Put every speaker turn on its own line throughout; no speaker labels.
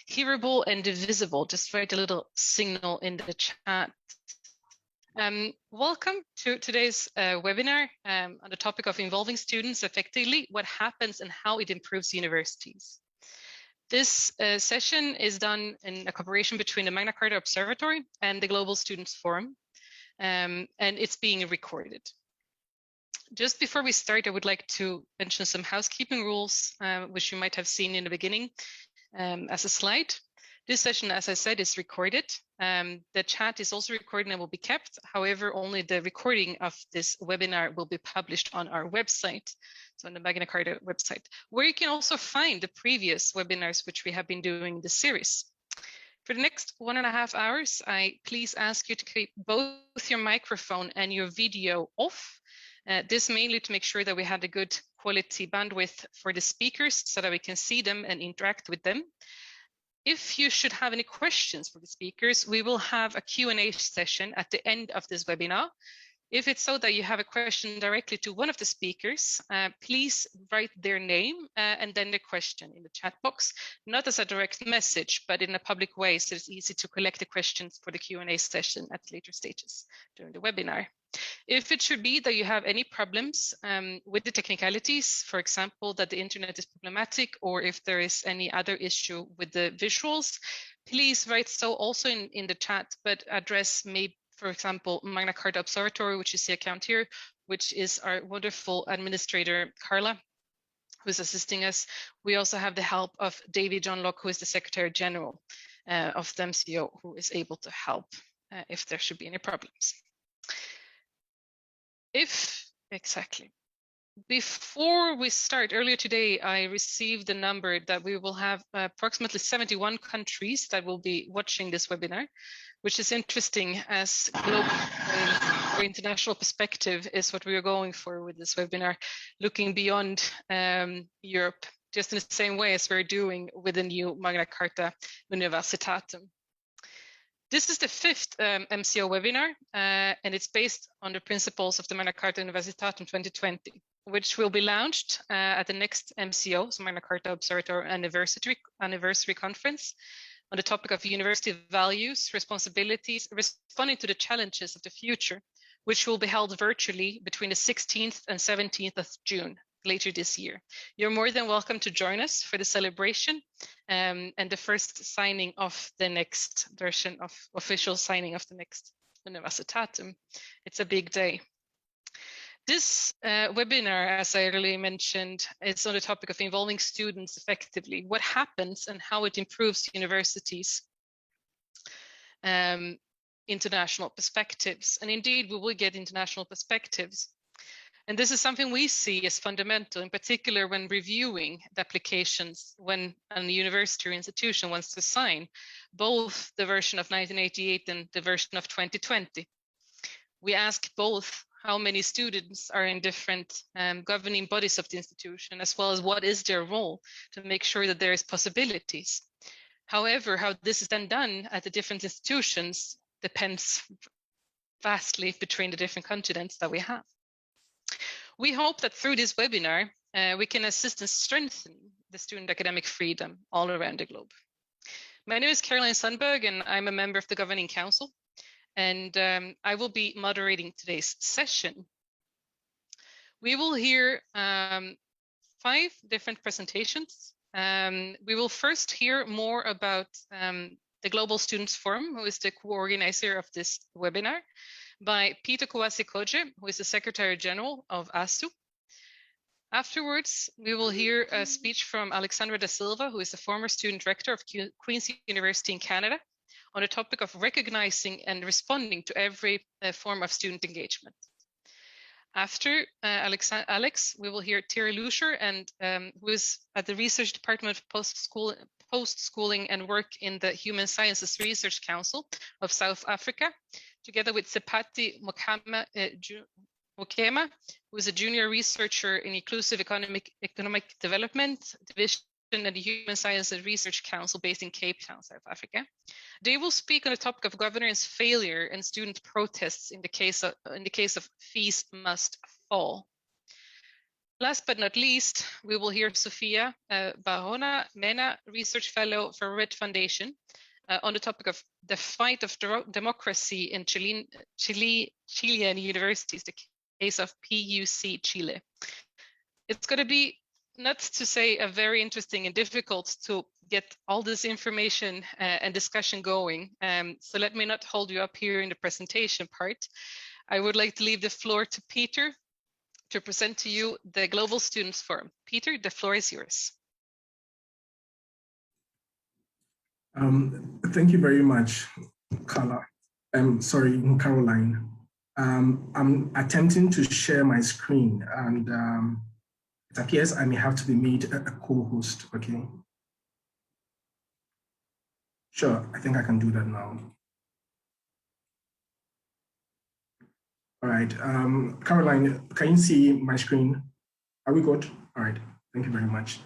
hearable and visible. Just write a little signal in the chat. Welcome to today's webinar on the topic of involving students effectively, what happens and how it improves universities. This session is done in a cooperation between the Magna Carta Observatory and the Global Students Forum, and it's being recorded. Just before we start, I would like to mention some housekeeping rules, which you might have seen in the beginning as a slide. This session, as I said, is recorded. The chat is also recorded and will be kept. However, only the recording of this webinar will be published on our website, so on the Magna Carta website, where you can also find the previous webinars which we have been doing in this series. For the next 1.5 hours, I please ask you to keep both your microphone and your video off. This mainly to make sure that we had a good quality bandwidth for the speakers so that we can see them and interact with them. If you should have any questions for the speakers, we will have a Q&A session at the end of this webinar. If it's so that you have a question directly to one of the speakers, please write their name and then the question in the chat box, not as a direct message, but in a public way, so it's easy to collect the questions for the Q&A session at later stages during the webinar. If it should be that you have any problems with the technicalities, for example, that the internet is problematic, or if there is any other issue with the visuals, please write so also in the chat, but address maybe, for example, Magna Carta Observatory, which is the account here, which is our wonderful administrator, Carla, who's assisting us. We also have the help of David John Locke, who is the Secretary General of the MCO, who is able to help if there should be any problems. Before we start, earlier today, I received the number that we will have approximately 71 countries that will be watching this webinar, which is interesting as global or international perspective is what we are going for with this webinar, looking beyond Europe, just in the same way as we're doing with the new Magna Carta Universitatum. This is the 5th MCO webinar, and it's based on the principles of the Magna Carta Universitatum 2020, which will be launched at the next MCO, so Magna Carta Observatory Anniversary Conference, on the topic of university values, responsibilities, responding to the challenges of the future, which will be held virtually between the 16th and 17th of June. Later this year. You're more than welcome to join us for the celebration and the first signing of the next version of official signing of the next Universitatum. It's a big day. This webinar, as I earlier mentioned, is on the topic of involving students effectively, what happens and how it improves universities' international perspectives. And indeed, we will get international perspectives. And this is something we see as fundamental, in particular when reviewing the applications when a university or institution wants to sign both the version of 1988 and the version of 2020. We ask both how many students are in different governing bodies of the institution, as well as what is their role to make sure that there is possibilities. However, how this is then done at the different institutions depends vastly between the different continents that we have. We hope that through this webinar, we can assist in strengthening the student academic freedom all around the globe. My name is Caroline Sundberg, and I'm a member of the Governing Council, and I will be moderating today's session. We will hear 5 different presentations. We will first hear more about the Global Students Forum, who is the co-organizer of this webinar, by Peter Kouassi-Kodje, who is the Secretary General of ASU. Afterwards, we will hear a speech from Alexandra da Silva, who is the former student director of Queen's University in Canada, on the topic of recognizing and responding to every form of student engagement. After Alex, we will hear Thierry Luscher, who is at the Research Department of Post-Schooling and work in the Human Sciences Research Council of South Africa, together with Sepati Mokema, who is a junior researcher in Inclusive Economic Development Division at the Human Sciences Research Council based in Cape Town, South Africa. They will speak on the topic of governance failure and student protests in the case of fees must fall. Last but not least, we will hear Sofia Barona Mena, Research Fellow for RIT Foundation, on the topic of the fight of democracy in Chilean universities, the case of PUC Chile. It's going to be, not to say a very interesting and difficult to get all this information and discussion going. So let me not hold you up here in the presentation part. I would like to leave the floor to Peter to present to you the Global Students Forum. Peter, the floor is yours.
Thank you very much, Carla. Caroline. I'm attempting to share my screen, and it appears I may have to be made a co-host, okay? Sure, I think I can do that now. All right, Caroline, can you see my screen? Are we good? All right, thank you very much.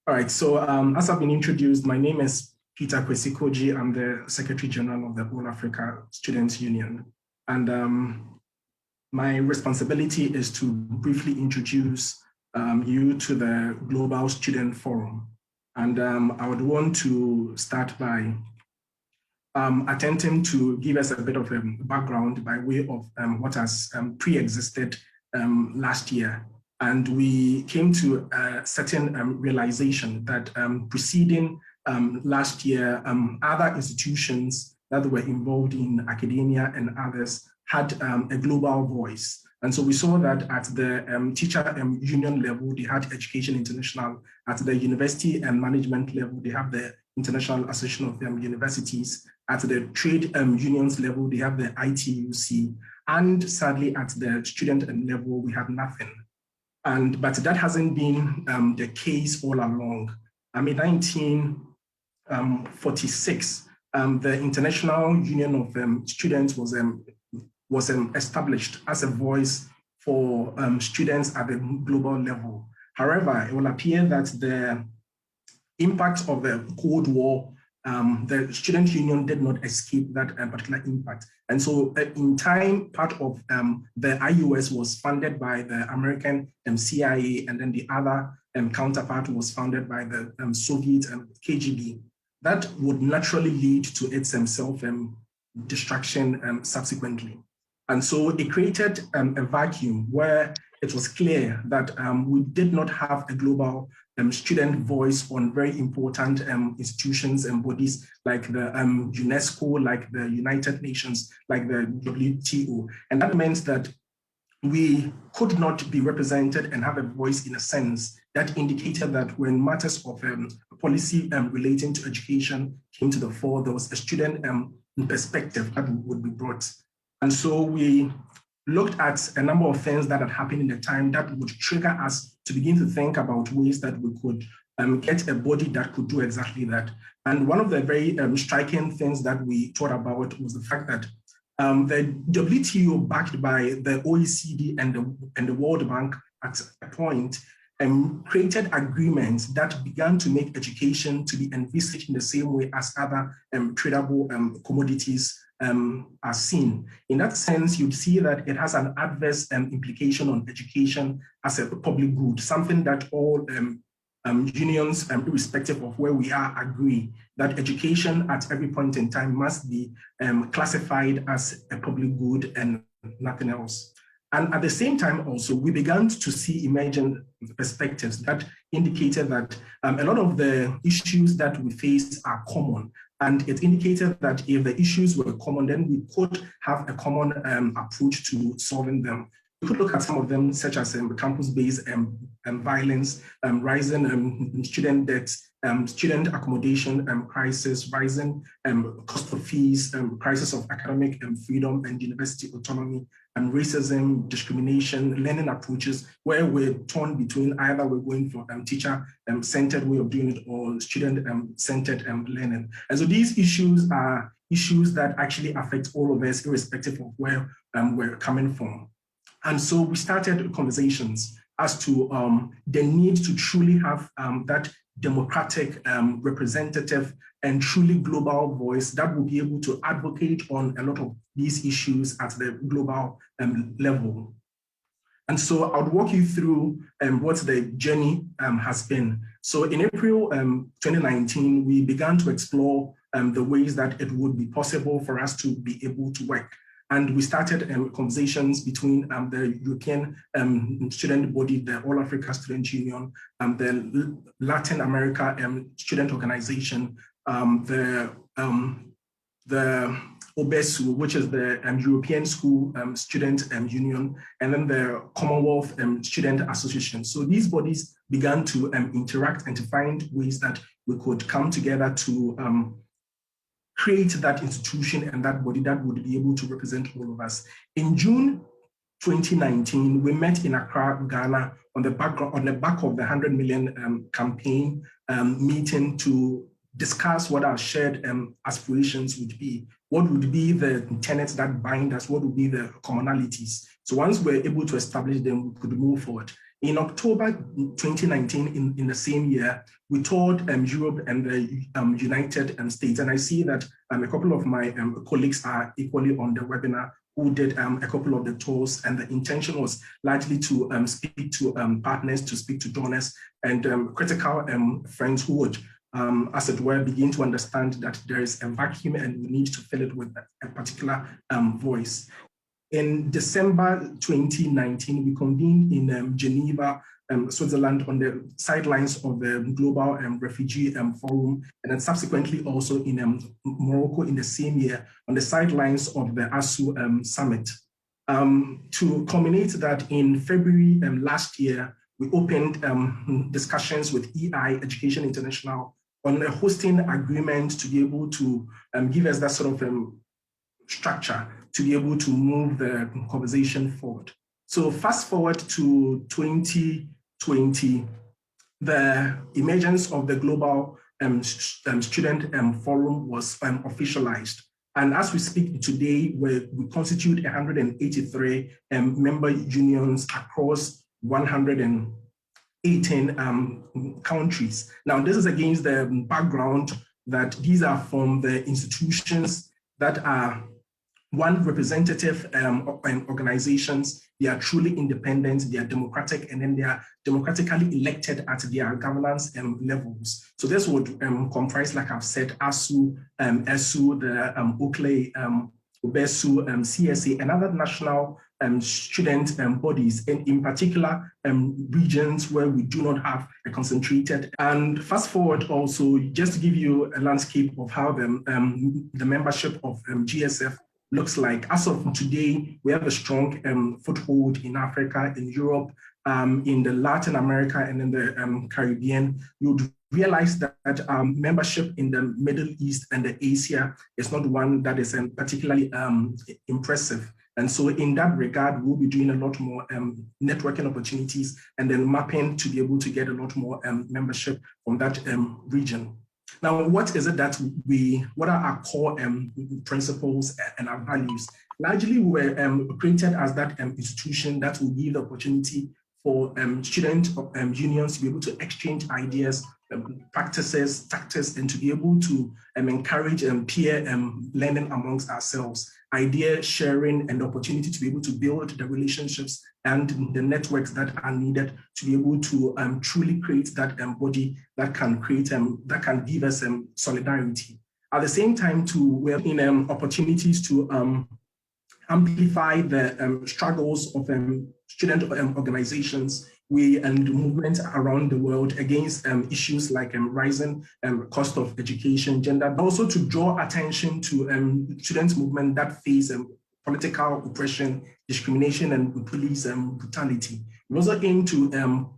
All right, so as I've been introduced, my name is Peter Kwesi-Koji. I'm the Secretary General of the All Africa Students Union. And my responsibility is to briefly introduce you to the Global Student Forum. And I would want to start by attempting to give us a bit of a background by way of what has pre-existed last year. And we came to a certain realization that preceding last year, other institutions that were involved in academia and others had a global voice. And so we saw that at the teacher union level, they had Education International. At the university and management level, they have the International Association of Universities. At the trade unions level, they have the ITUC. And sadly, at the student level, we have nothing. But that hasn't been the case all along. In 1946, the International Union of Students was established as a voice for students at the global level. However, it will appear that the impact of the Cold War, the student union did not escape that particular impact. And so in time, part of the IUS was funded by the American CIA, and then the other counterpart was funded by the Soviet KGB. That would naturally lead to its self-destruction subsequently. And so it created a vacuum where it was clear that we did not have a global student voice on very important institutions and bodies like the UNESCO, like the United Nations, like the WTO. And that meant that we could not be represented and have a voice in a sense that indicated that when matters of policy relating to education came to the fore, there was a student perspective that would be brought. And so we looked at a number of things that had happened in the time that would trigger us to begin to think about ways that we could get a body that could do exactly that. And one of the very striking things that we thought about was the fact that the WTO, backed by the OECD and the World Bank at a point, created agreements that began to make education to be envisaged in the same way as other tradable commodities are seen. In that sense, you'd see that it has an adverse implication on education as a public good, something that all unions, irrespective of where we are, agree that education at every point in time must be classified as a public good and nothing else. And at the same time also, we began to see emerging perspectives that indicated that a lot of the issues that we face are common. And it indicated that if the issues were common, then we could have a common approach to solving them. We could look at some of them, such as campus-based violence, rising student debt, student accommodation crisis, rising cost of fees, crisis of academic freedom and university autonomy, and racism, discrimination, learning approaches, where we're torn between either we're going for teacher-centered way of doing it or student-centered learning. And so these issues are issues that actually affect all of us, irrespective of where we're coming from. And so we started conversations as to the need to truly have that democratic, representative, and truly global voice that will be able to advocate on a lot of these issues at the global level. And so I'll walk you through what the journey has been. So in April 2019, we began to explore the ways that it would be possible for us to be able to work. And we started conversations between the European student body, the All Africa Student Union, the Latin America Student Organization, the OBESU, which is the European School Student Union, and then the Commonwealth Student Association. So these bodies began to interact and to find ways that we could come together to create that institution and that body that would be able to represent all of us. In June 2019, we met in Accra, Ghana, on the back of the 100 million campaign meeting to discuss what our shared aspirations would be. What would be the tenets that bind us? What would be the commonalities? So once we're able to establish them, we could move forward. In October 2019, in the same year, we toured Europe and the United States. And I see that a couple of my colleagues are equally on the webinar who did a couple of the tours. And the intention was largely to speak to partners, to speak to donors and critical friends who would, as it were, begin to understand that there is a vacuum and we need to fill it with a particular voice. In December 2019, we convened in Geneva, Switzerland, on the sidelines of the Global Refugee Forum, and then subsequently also in Morocco in the same year on the sidelines of the ASU Summit. To culminate that, in February last year, we opened discussions with EI, Education International, on a hosting agreement to be able to give us that sort of structure to be able to move the conversation forward. So fast forward to 2020, the emergence of the Global Student Forum was officialized. And as we speak today, we constitute 183 member unions across 118 countries. Now, this is against the background that these are from the institutions that are one, representative organizations. They are truly independent, they are democratic, and then they are democratically elected at their governance levels. So this would comprise, like I've said, ASU, ESU, the OCLE, OBESU, CSA, and other national student bodies, and in particular regions where we do not have a concentrated. And fast forward also, just to give you a landscape of how the membership of GSF looks like. As of today, we have a strong foothold in Africa, in Europe, in the Latin America, and in the Caribbean. You'd realize that membership in the Middle East and the Asia is not one that is particularly impressive. And so in that regard, we'll be doing a lot more networking opportunities and then mapping to be able to get a lot more membership from that region. Now, what is it that what are our core principles and our values? Largely, we were created as that institution that will give the opportunity for student unions to be able to exchange ideas, practices, tactics, and to be able to encourage peer learning amongst ourselves, idea sharing, and the opportunity to be able to build the relationships and the networks that are needed to be able to truly create that body that can create that can give us solidarity. At the same time, too, we're in opportunities to amplify the struggles of student organizations and movements around the world against issues like rising cost of education, gender, but also to draw attention to student movement that face political oppression, discrimination, and police brutality. We also aim to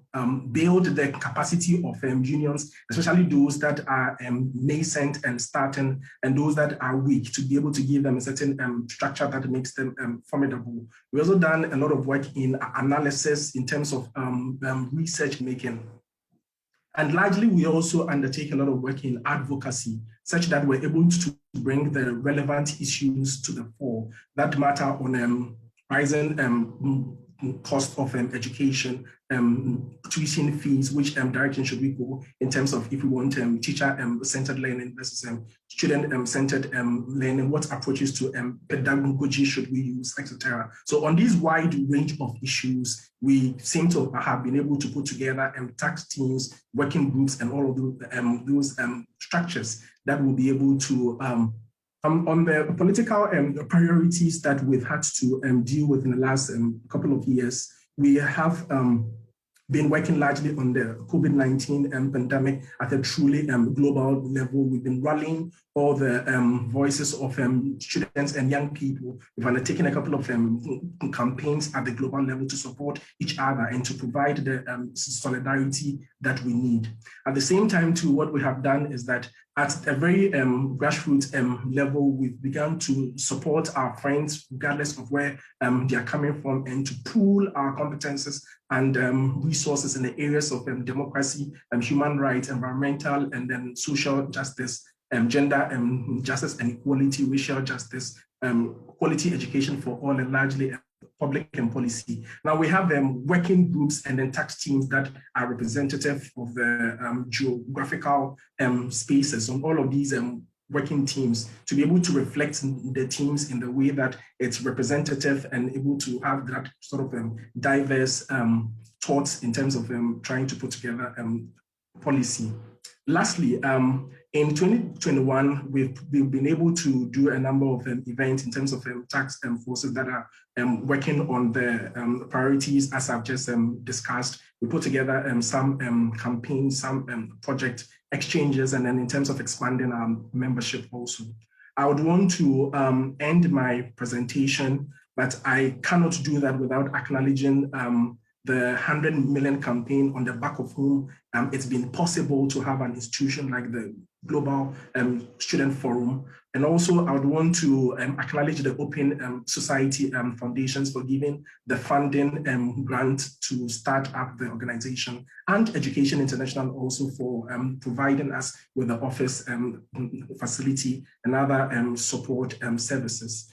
build the capacity of unions, especially those that are nascent and starting, and those that are weak, to be able to give them a certain structure that makes them formidable. We've also done a lot of work in analysis in terms of research making. And largely, we also undertake a lot of work in advocacy, such that we're able to bring the relevant issues to the fore that matter on rising cost of education, tuition fees, which direction should we go in terms of if we want teacher-centered learning versus student-centered learning, what approaches to pedagogy should we use, etc. So on these wide range of issues, we seem to have been able to put together task teams, working groups, and all of those structures that will be able to on the political priorities that we've had to deal with in the last couple of years, we have been working largely on the COVID-19 pandemic at a truly global level. We've been rallying all the voices of students and young people. We've undertaken a couple of campaigns at the global level to support each other and to provide the solidarity that we need. At the same time, too, what we have done is that at a very grassroots level, we've begun to support our friends, regardless of where they are coming from, and to pool our competences and resources in the areas of democracy, human rights, environmental, and then social justice, gender justice and equality, racial justice, quality education for all, and largely public and policy. Now we have working groups and then task teams that are representative of the geographical spaces on all of these working teams to be able to reflect the teams in the way that it's representative and able to have that sort of diverse thoughts in terms of trying to put together policy. Lastly, in 2021, we've been able to do a number of events in terms of task forces that are working on the priorities, as I've just discussed. We put together some campaigns, some project exchanges, and then in terms of expanding our membership also. I would want to end my presentation, but I cannot do that without acknowledging the 100 million campaign, on the back of whom it's been possible to have an institution like the Global Student Forum. And also I would want to acknowledge the Open Society Foundations for giving the funding grant to start up the organization, and Education International also for providing us with the office facility and other support services.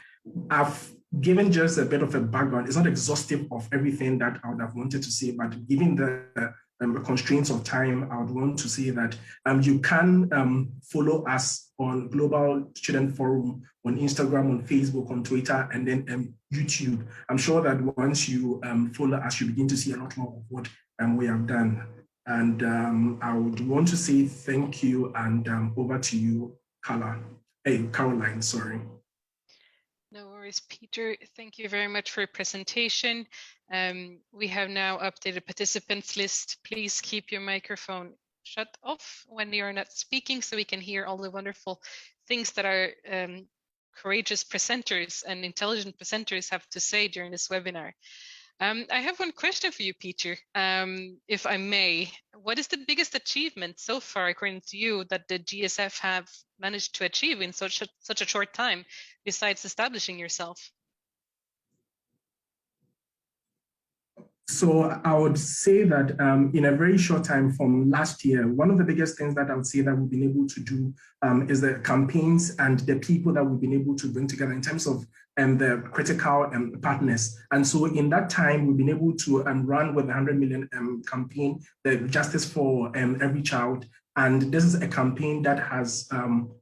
I've given just a bit of a background. It's not exhaustive of everything that I would have wanted to say, but given the constraints of time, I would want to say that you can follow us on Global Student Forum on Instagram, on Facebook, on Twitter, and then YouTube. I'm sure that once you follow us, you begin to see a lot more of what we have done. And I would want to say thank you, and over to you, Caroline, sorry.
No worries, Peter. Thank you very much for your presentation. We have now updated participants list. Please keep your microphone shut off when you're not speaking so we can hear all the wonderful things that our courageous presenters and intelligent presenters have to say during this webinar. I have one question for you, Peter, if I may. What is the biggest achievement so far, according to you, that the GSF have managed to achieve in such a short time, besides establishing yourself?
So I would say that in a very short time from last year, one of the biggest things that I would say that we've been able to do is the campaigns and the people that we've been able to bring together in terms of the critical partners. And so in that time, we've been able to run with the 100 million campaign, the Justice for Every Child. And this is a campaign that has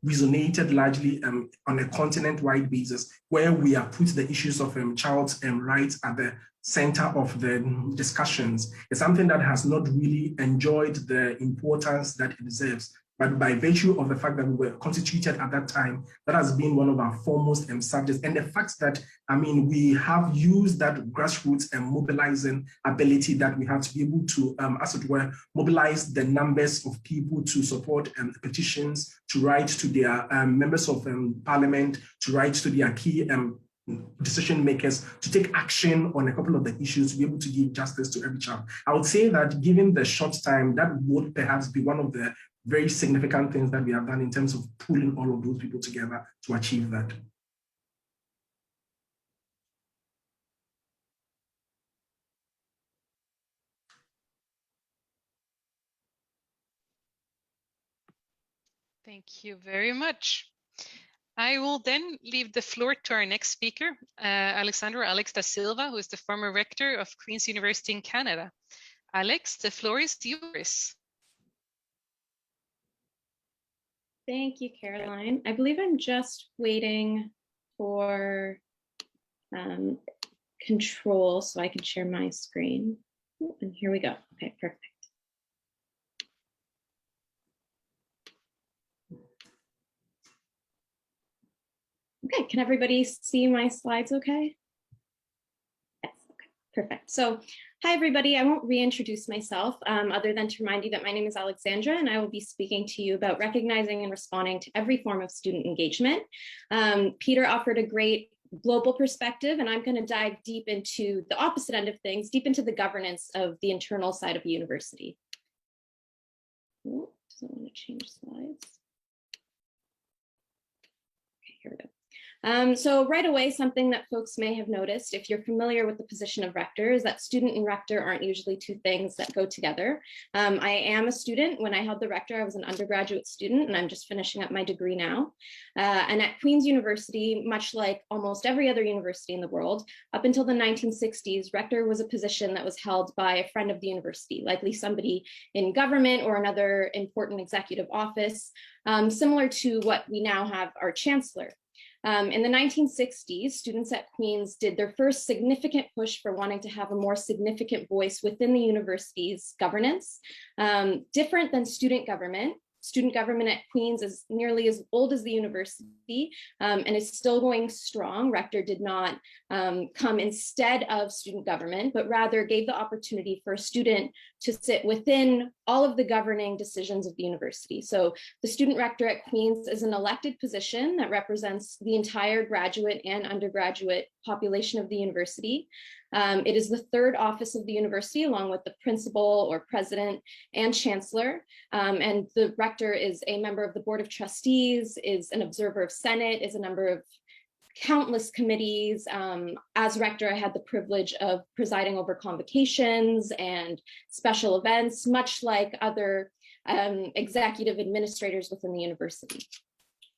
resonated largely on a continent-wide basis, where we have put the issues of child's rights at the center of the discussions. It's something that has not really enjoyed the importance that it deserves. But by virtue of the fact that we were constituted at that time, that has been one of our foremost subjects. And the fact that, I mean, we have used that grassroots and mobilizing ability that we have to be able to, as it were, mobilize the numbers of people to support petitions, to write to their members of parliament, to write to their key decision makers, to take action on a couple of the issues, to be able to give justice to every child. I would say that given the short time, that would perhaps be one of the very significant things that we have done in terms of pulling all of those people together to achieve that.
Thank you very much. I will then leave the floor to our next speaker, Alexandra Alex da Silva, who is the former rector of Queen's University in Canada. Alex, the floor is yours.
Thank you, Caroline. I believe I'm just waiting for control so I can share my screen. And here we go. Okay, perfect. Okay, can everybody see my slides okay? Yes, okay, perfect. So, hi everybody, I won't reintroduce myself other than to remind you that my name is Alexandra and I will be speaking to you about recognizing and responding to every form of student engagement. Peter offered a great global perspective and I'm going to dive deep into the opposite end of things, deep into the governance of the internal side of a university. Oh, so I want to change slides. Okay, here we go. So right away, something that folks may have noticed, if you're familiar with the position of rector, is that student and rector aren't usually two things that go together. I am a student. When I held the rector, I was an undergraduate student, and I'm just finishing up my degree now. And at Queen's University, much like almost every other university in the world, up until the 1960s, rector was a position that was held by a friend of the university, likely somebody in government or another important executive office, similar to what we now have our chancellor. In the 1960s, students at Queen's did their first significant push for wanting to have a more significant voice within the university's governance. Different than student government. Student government at Queen's is nearly as old as the university and is still going strong. Rector did not come instead of student government, but rather gave the opportunity for a student to sit within all of the governing decisions of the university. So the student rector at Queen's is an elected position that represents the entire graduate and undergraduate population of the university. It is the third office of the university, along with the principal or president and chancellor. And the rector is a member of the board of trustees, is an observer of Senate, is a member of countless committees. As rector, I had the privilege of presiding over convocations and special events, much like other executive administrators within the university.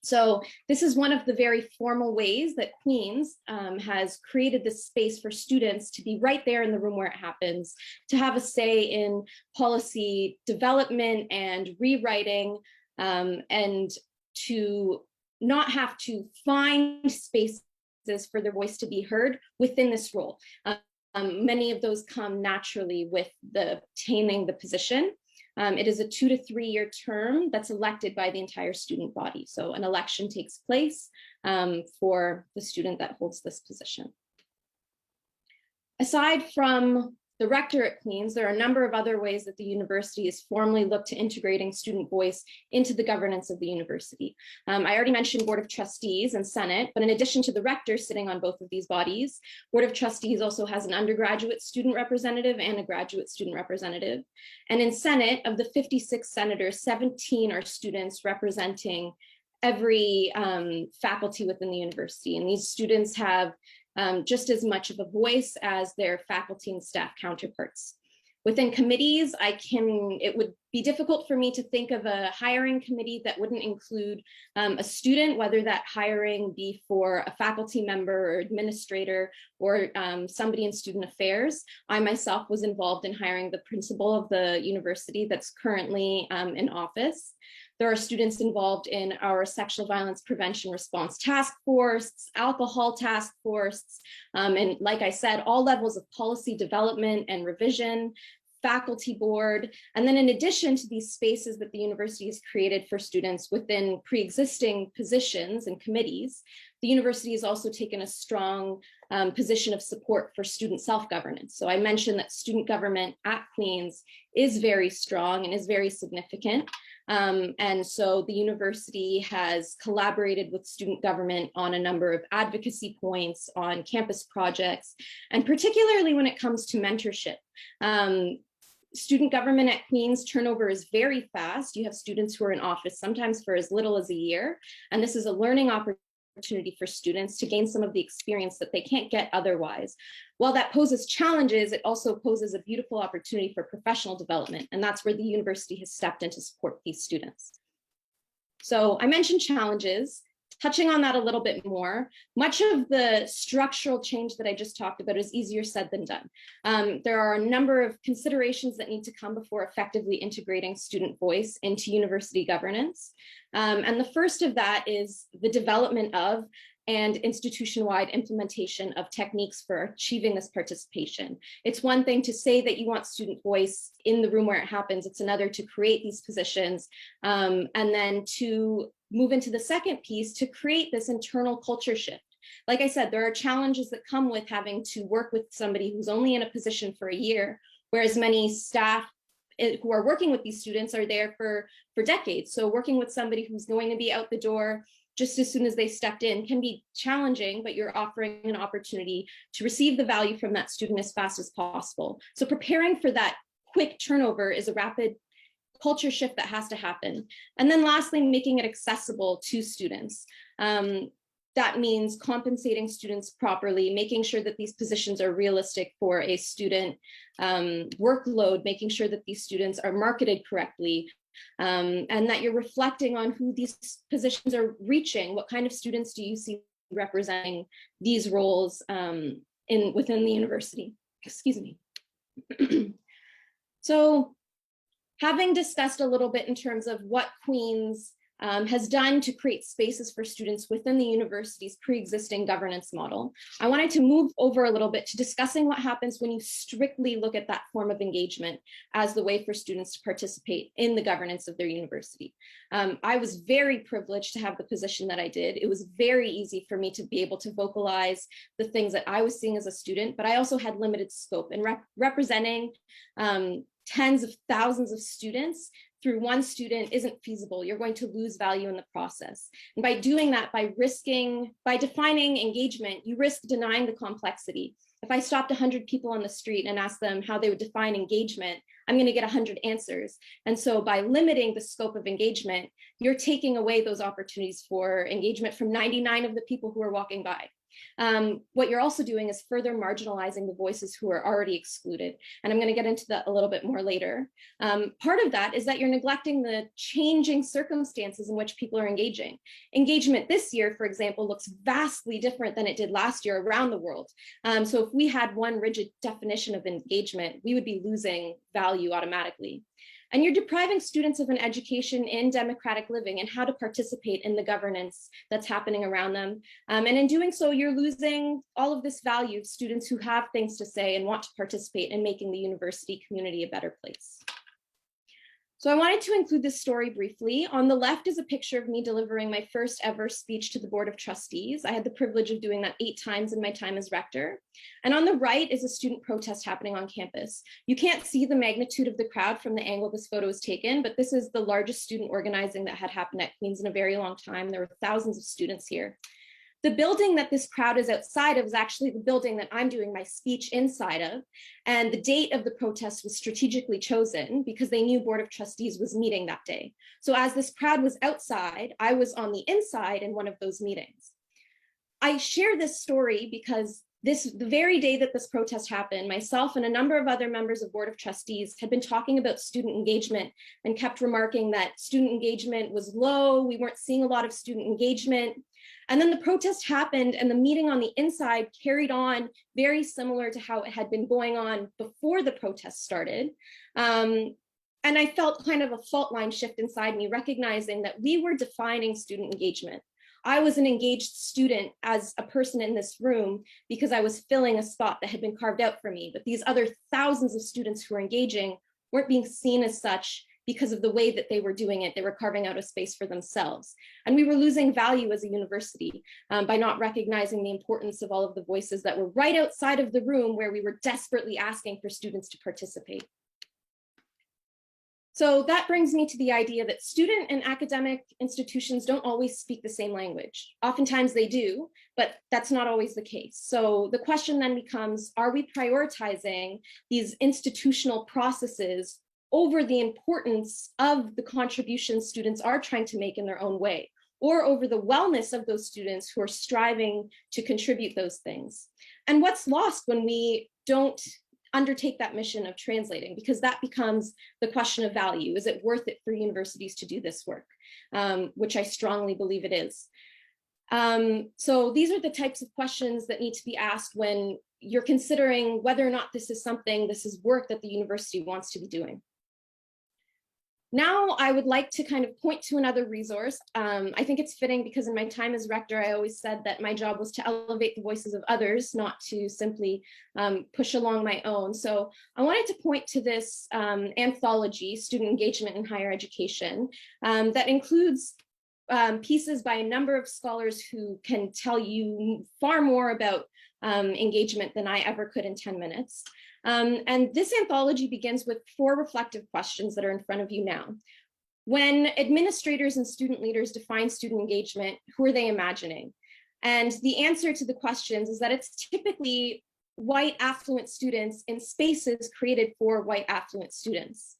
So this is one of the very formal ways that Queen's has created this space for students to be right there in the room where it happens, to have a say in policy development and rewriting, and to not have to find spaces for their voice to be heard within this role. Many of those come naturally with obtaining the position. It is a 2 to 3 year term that's elected by the entire student body. So an election takes place for the student that holds this position. Aside from the rector at Queen's, there are a number of other ways that the university has formally looked to integrating student voice into the governance of the university. I already mentioned Board of Trustees and Senate, but in addition to the rector sitting on both of these bodies, Board of Trustees also has an undergraduate student representative and a graduate student representative. And in Senate, of the 56 senators, 17 are students representing every faculty within the university. And these students have just as much of a voice as their faculty and staff counterparts. Within committees, it would be difficult for me to think of a hiring committee that wouldn't include a student, whether that hiring be for a faculty member or administrator or somebody in student affairs. I myself was involved in hiring the principal of the university that's currently in office. There are students involved in our sexual violence prevention response task force, alcohol task force, and like I said, all levels of policy development and revision, faculty board. And then in addition to these spaces that the university has created for students within pre-existing positions and committees, the university has also taken a strong position of support for student self-governance. So I mentioned that student government at Queen's is very strong and is very significant. And so the university has collaborated with student government on a number of advocacy points, on campus projects, and particularly when it comes to mentorship. Student government at Queen's turnover is very fast. You have students who are in office sometimes for as little as a year, and this is a learning opportunity for students to gain some of the experience that they can't get otherwise. While that poses challenges, it also poses a beautiful opportunity for professional development, and that's where the university has stepped in to support these students. So I mentioned challenges. touching on that a little bit more, much of the structural change that I just talked about is easier said than done. There are a number of considerations that need to come before effectively integrating student voice into university governance. And the first of that is the development of and institution-wide implementation of techniques for achieving this participation. It's one thing to say that you want student voice in the room where it happens. It's another to create these positions, and then to move into the second piece to create this internal culture shift. Like I said, there are challenges that come with having to work with somebody who's only in a position for a year, whereas many staff who are working with these students are there for decades. So working with somebody who's going to be out the door just as soon as they stepped in can be challenging, but you're offering an opportunity to receive the value from that student as fast as possible. So preparing for that quick turnover is a rapid culture shift that has to happen. And then lastly, making it accessible to students. That means compensating students properly, making sure that these positions are realistic for a student workload, making sure that these students are marketed correctly, and that you're reflecting on who these positions are reaching. What kind of students do you see representing these roles within the university? Excuse me. So having discussed a little bit in terms of what Queen's has done to create spaces for students within the university's pre-existing governance model, I wanted to move over a little bit to discussing what happens when you strictly look at that form of engagement as the way for students to participate in the governance of their university. I was very privileged to have the position that I did. It was very easy for me to be able to vocalize the things that I was seeing as a student, but I also had limited scope, and representing tens of thousands of students through one student isn't feasible. You're going to lose value in the process. And by doing that, by defining engagement, you risk denying the complexity. If I stopped 100 people on the street and asked them how they would define engagement, I'm going to get 100 answers. And so by limiting the scope of engagement, you're taking away those opportunities for engagement from 99 of the people who are walking by. What you're also doing is further marginalizing the voices who are already excluded. And I'm going to get into that a little bit more later. Part of that is that you're neglecting the changing circumstances in which people are engaging. Engagement this year, for example, looks vastly different than it did last year around the world. So if we had one rigid definition of engagement, we would be losing value automatically. And you're depriving students of an education in democratic living and how to participate in the governance that's happening around them. And in doing so, you're losing all of this value of students who have things to say and want to participate in making the university community a better place. So I wanted to include this story briefly. On the left is a picture of me delivering my first ever speech to the Board of Trustees. I had the privilege of doing that 8 times in my time as rector. And on the right is a student protest happening on campus. You can't see the magnitude of the crowd from the angle this photo is taken, but this is the largest student organizing that had happened at Queen's in a very long time. There were thousands of students here. The building that this crowd is outside of is actually the building that I'm doing my speech inside of. And the date of the protest was strategically chosen because they knew Board of Trustees was meeting that day. So as this crowd was outside, I was on the inside in one of those meetings. I share this story because the very day that this protest happened, myself and a number of other members of Board of Trustees had been talking about student engagement and kept remarking that student engagement was low. We weren't seeing a lot of student engagement. And then the protest happened and the meeting on the inside carried on very similar to how it had been going on before the protest started. And I felt kind of a fault line shift inside me, recognizing that we were defining student engagement. I was an engaged student as a person in this room because I was filling a spot that had been carved out for me. But these other thousands of students who were engaging weren't being seen as such because of the way that they were doing it. They were carving out a space for themselves. And we were losing value as a university by not recognizing the importance of all of the voices that were right outside of the room where we were desperately asking for students to participate. So that brings me to the idea that student and academic institutions don't always speak the same language. Oftentimes they do, but that's not always the case. So the question then becomes, are we prioritizing these institutional processes over the importance of the contributions students are trying to make in their own way, or over the wellness of those students who are striving to contribute those things? And what's lost when we don't undertake that mission of translating? Because that becomes the question of value. Is it worth it for universities to do this work? Which I strongly believe it is. So these are the types of questions that need to be asked when you're considering whether or not this is work that the university wants to be doing. Now, I would like to kind of point to another resource. I think it's fitting because in my time as rector, I always said that my job was to elevate the voices of others, not to simply push along my own. So I wanted to point to this anthology, Student Engagement in Higher Education, that includes pieces by a number of scholars who can tell you far more about engagement than I ever could in 10 minutes. And this anthology begins with 4 reflective questions that are in front of you now. When administrators and student leaders define student engagement, who are they imagining? And the answer to the questions is that it's typically white affluent students in spaces created for white affluent students.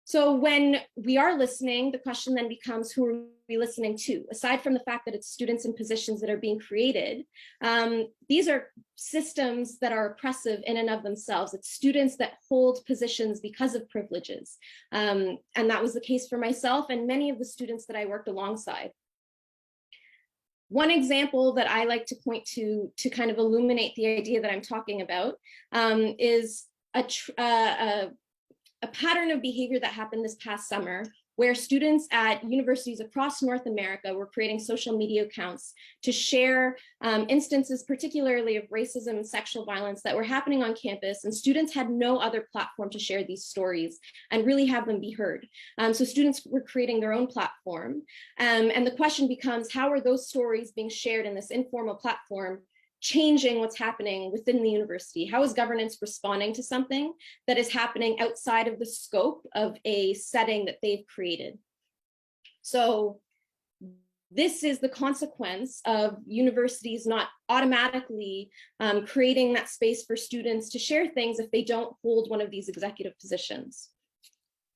So when we are listening, the question then becomes, who are we listening to? Aside from the fact that it's students in positions that are being created, these are systems that are oppressive in and of themselves. It's students that hold positions because of privileges. And that was the case for myself and many of the students that I worked alongside. One example that I like to point to kind of illuminate the idea that I'm talking about is a pattern of behavior that happened this past summer, where students at universities across North America were creating social media accounts to share instances, particularly of racism and sexual violence that were happening on campus, and students had no other platform to share these stories and really have them be heard. So students were creating their own platform. And the question becomes, how are those stories being shared in this informal platform changing what's happening within the university? How is governance responding to something that is happening outside of the scope of a setting that they've created? So this is the consequence of universities not automatically creating that space for students to share things if they don't hold one of these executive positions.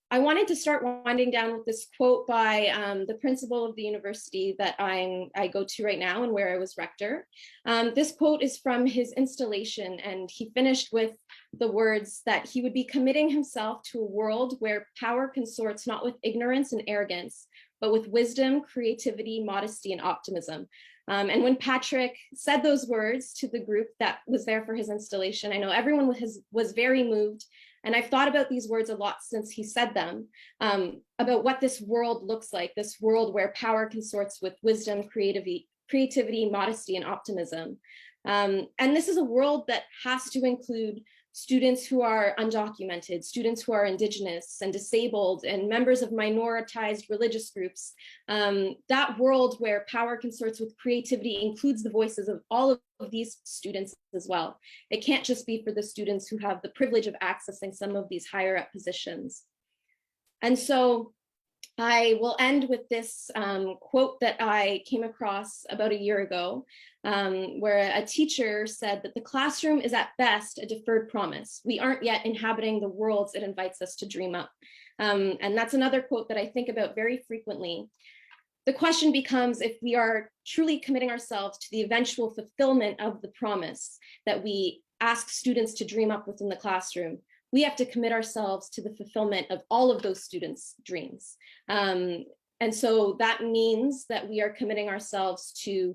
I wanted to start winding down with this quote by the principal of the university that I go to right now and where I was rector. This quote is from his installation, and he finished with the words that he would be committing himself to a world where power consorts not with ignorance and arrogance, but with wisdom, creativity, modesty, and optimism. And when Patrick said those words to the group that was there for his installation, I know everyone was very moved. And I've thought about these words a lot since he said them, about what this world looks like, this world where power consorts with wisdom, creativity, modesty, and optimism. And this is a world that has to include students who are undocumented, students who are Indigenous and disabled, and members of minoritized religious groups. That world where power consorts with creativity includes the voices of all of these students as well. It can't just be for the students who have the privilege of accessing some of these higher up positions. And so I will end with this quote that I came across about a year ago, where a teacher said that the classroom is at best a deferred promise. We aren't yet inhabiting the worlds it invites us to dream up. And that's another quote that I think about very frequently. The question becomes if we are truly committing ourselves to the eventual fulfillment of the promise that we ask students to dream up within the classroom. We have to commit ourselves to the fulfillment of all of those students' dreams. And so that means that we are committing ourselves to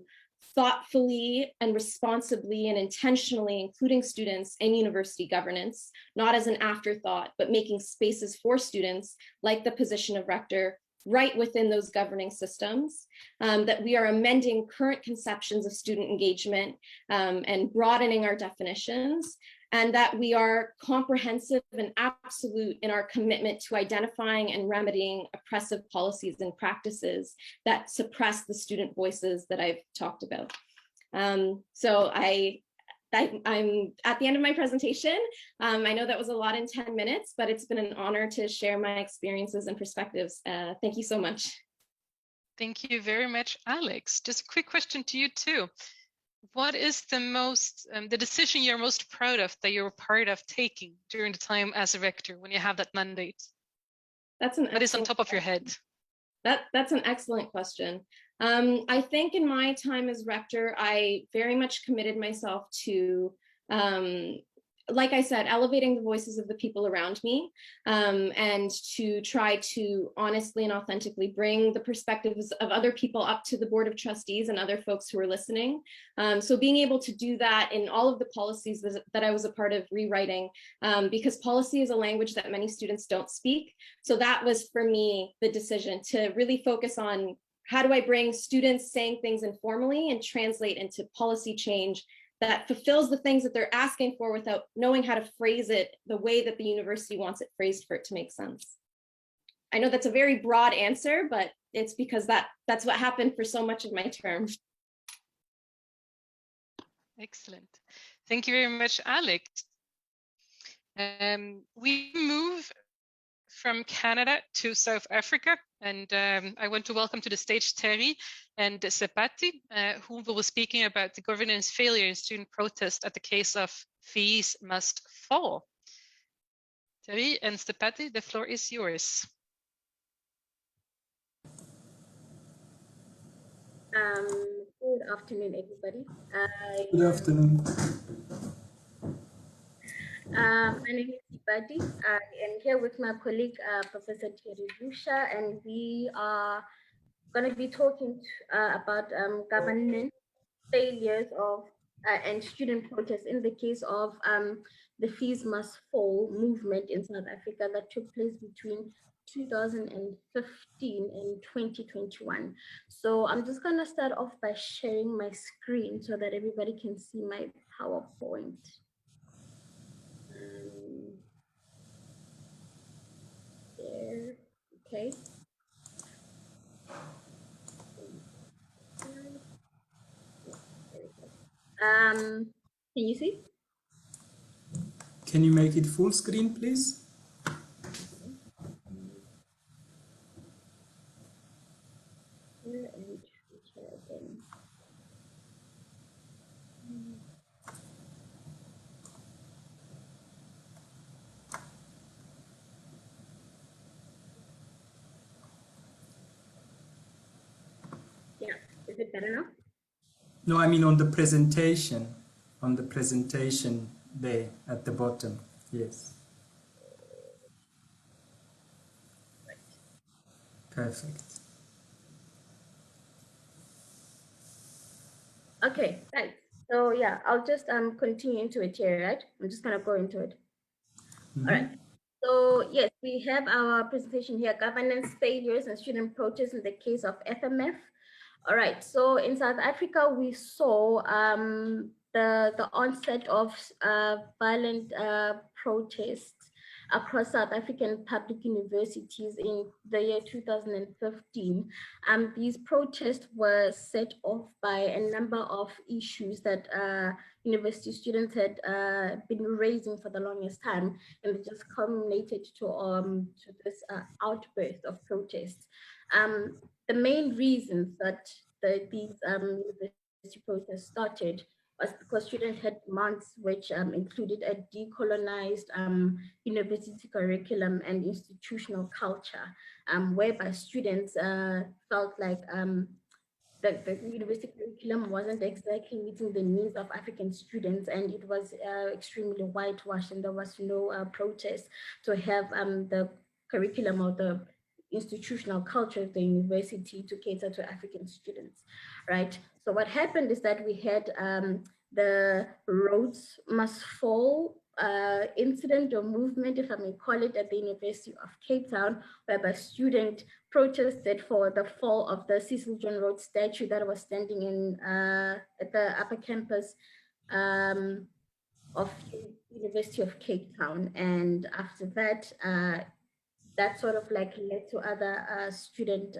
thoughtfully and responsibly and intentionally including students in university governance, not as an afterthought, but making spaces for students, like the position of rector, right within those governing systems, that we are amending current conceptions of student engagement and broadening our definitions, and that we are comprehensive and absolute in our commitment to identifying and remedying oppressive policies and practices that suppress the student voices that I've talked about. So I'm at the end of my presentation. I know that was a lot in 10 minutes, but it's been an honor to share my experiences and perspectives. Thank you so much.
Thank you very much, Alex. Just a quick question to you too. What is the decision you're most proud of that you're part of taking during the time as a rector when you have that mandate? What is on top of your head?
That's an excellent question. I think in my time as rector, I very much committed myself to like I said, elevating the voices of the people around me, and to try to honestly and authentically bring the perspectives of other people up to the Board of Trustees and other folks who are listening. So being able to do that in all of the policies that I was a part of rewriting, because policy is a language that many students don't speak. So that was for me the decision to really focus on how do I bring students saying things informally and translate into policy change that fulfills the things that they're asking for without knowing how to phrase it the way that the university wants it phrased for it to make sense. I know that's a very broad answer, but it's because that's what happened for so much of my term.
Excellent. Thank you very much, Alex. We move from Canada to South Africa, and I want to welcome to the stage Terry and Sepati, who will be speaking about the governance failure in student protest at the case of Fees Must Fall. Terry and Sepati, the floor is yours.
Good afternoon, everybody.
Good afternoon.
My name is Sepati. I am here with my colleague, Professor Terry Lusha, and we are going to be talking about governance failures of and student protests in the case of the Fees Must Fall movement in South Africa that took place between 2015 and 2021. So I'm just going to start off by sharing my screen so that everybody can see my PowerPoint. There, okay. Can you see?
Can you make it full screen, please?
Yeah, is it better now?
No, I mean on the presentation there at the bottom. Yes. Perfect.
Okay, right. So yeah, I'll just continue into it here, right? I'm just gonna go into it.
Mm-hmm.
All right. So yes, we have our presentation here, governance failures and student protests in the case of FMF. All right, so in South Africa, we saw the onset of violent protests across South African public universities in the year 2015. These protests were set off by a number of issues that university students had been raising for the longest time, and it just culminated to this outburst of protests. The main reasons that these university protests started was because students had demands which included a decolonized university curriculum and institutional culture, whereby students felt like the university curriculum wasn't exactly meeting the needs of African students, and it was extremely whitewashed, and there was no protest to have the curriculum or the institutional culture of the university to cater to African students, right? So what happened is that we had the Rhodes Must Fall incident or movement, if I may call it, at the University of Cape Town, whereby students protested for the fall of the Cecil John Rhodes statue that was standing in at the upper campus of University of Cape Town. And after that, that sort of like led to other student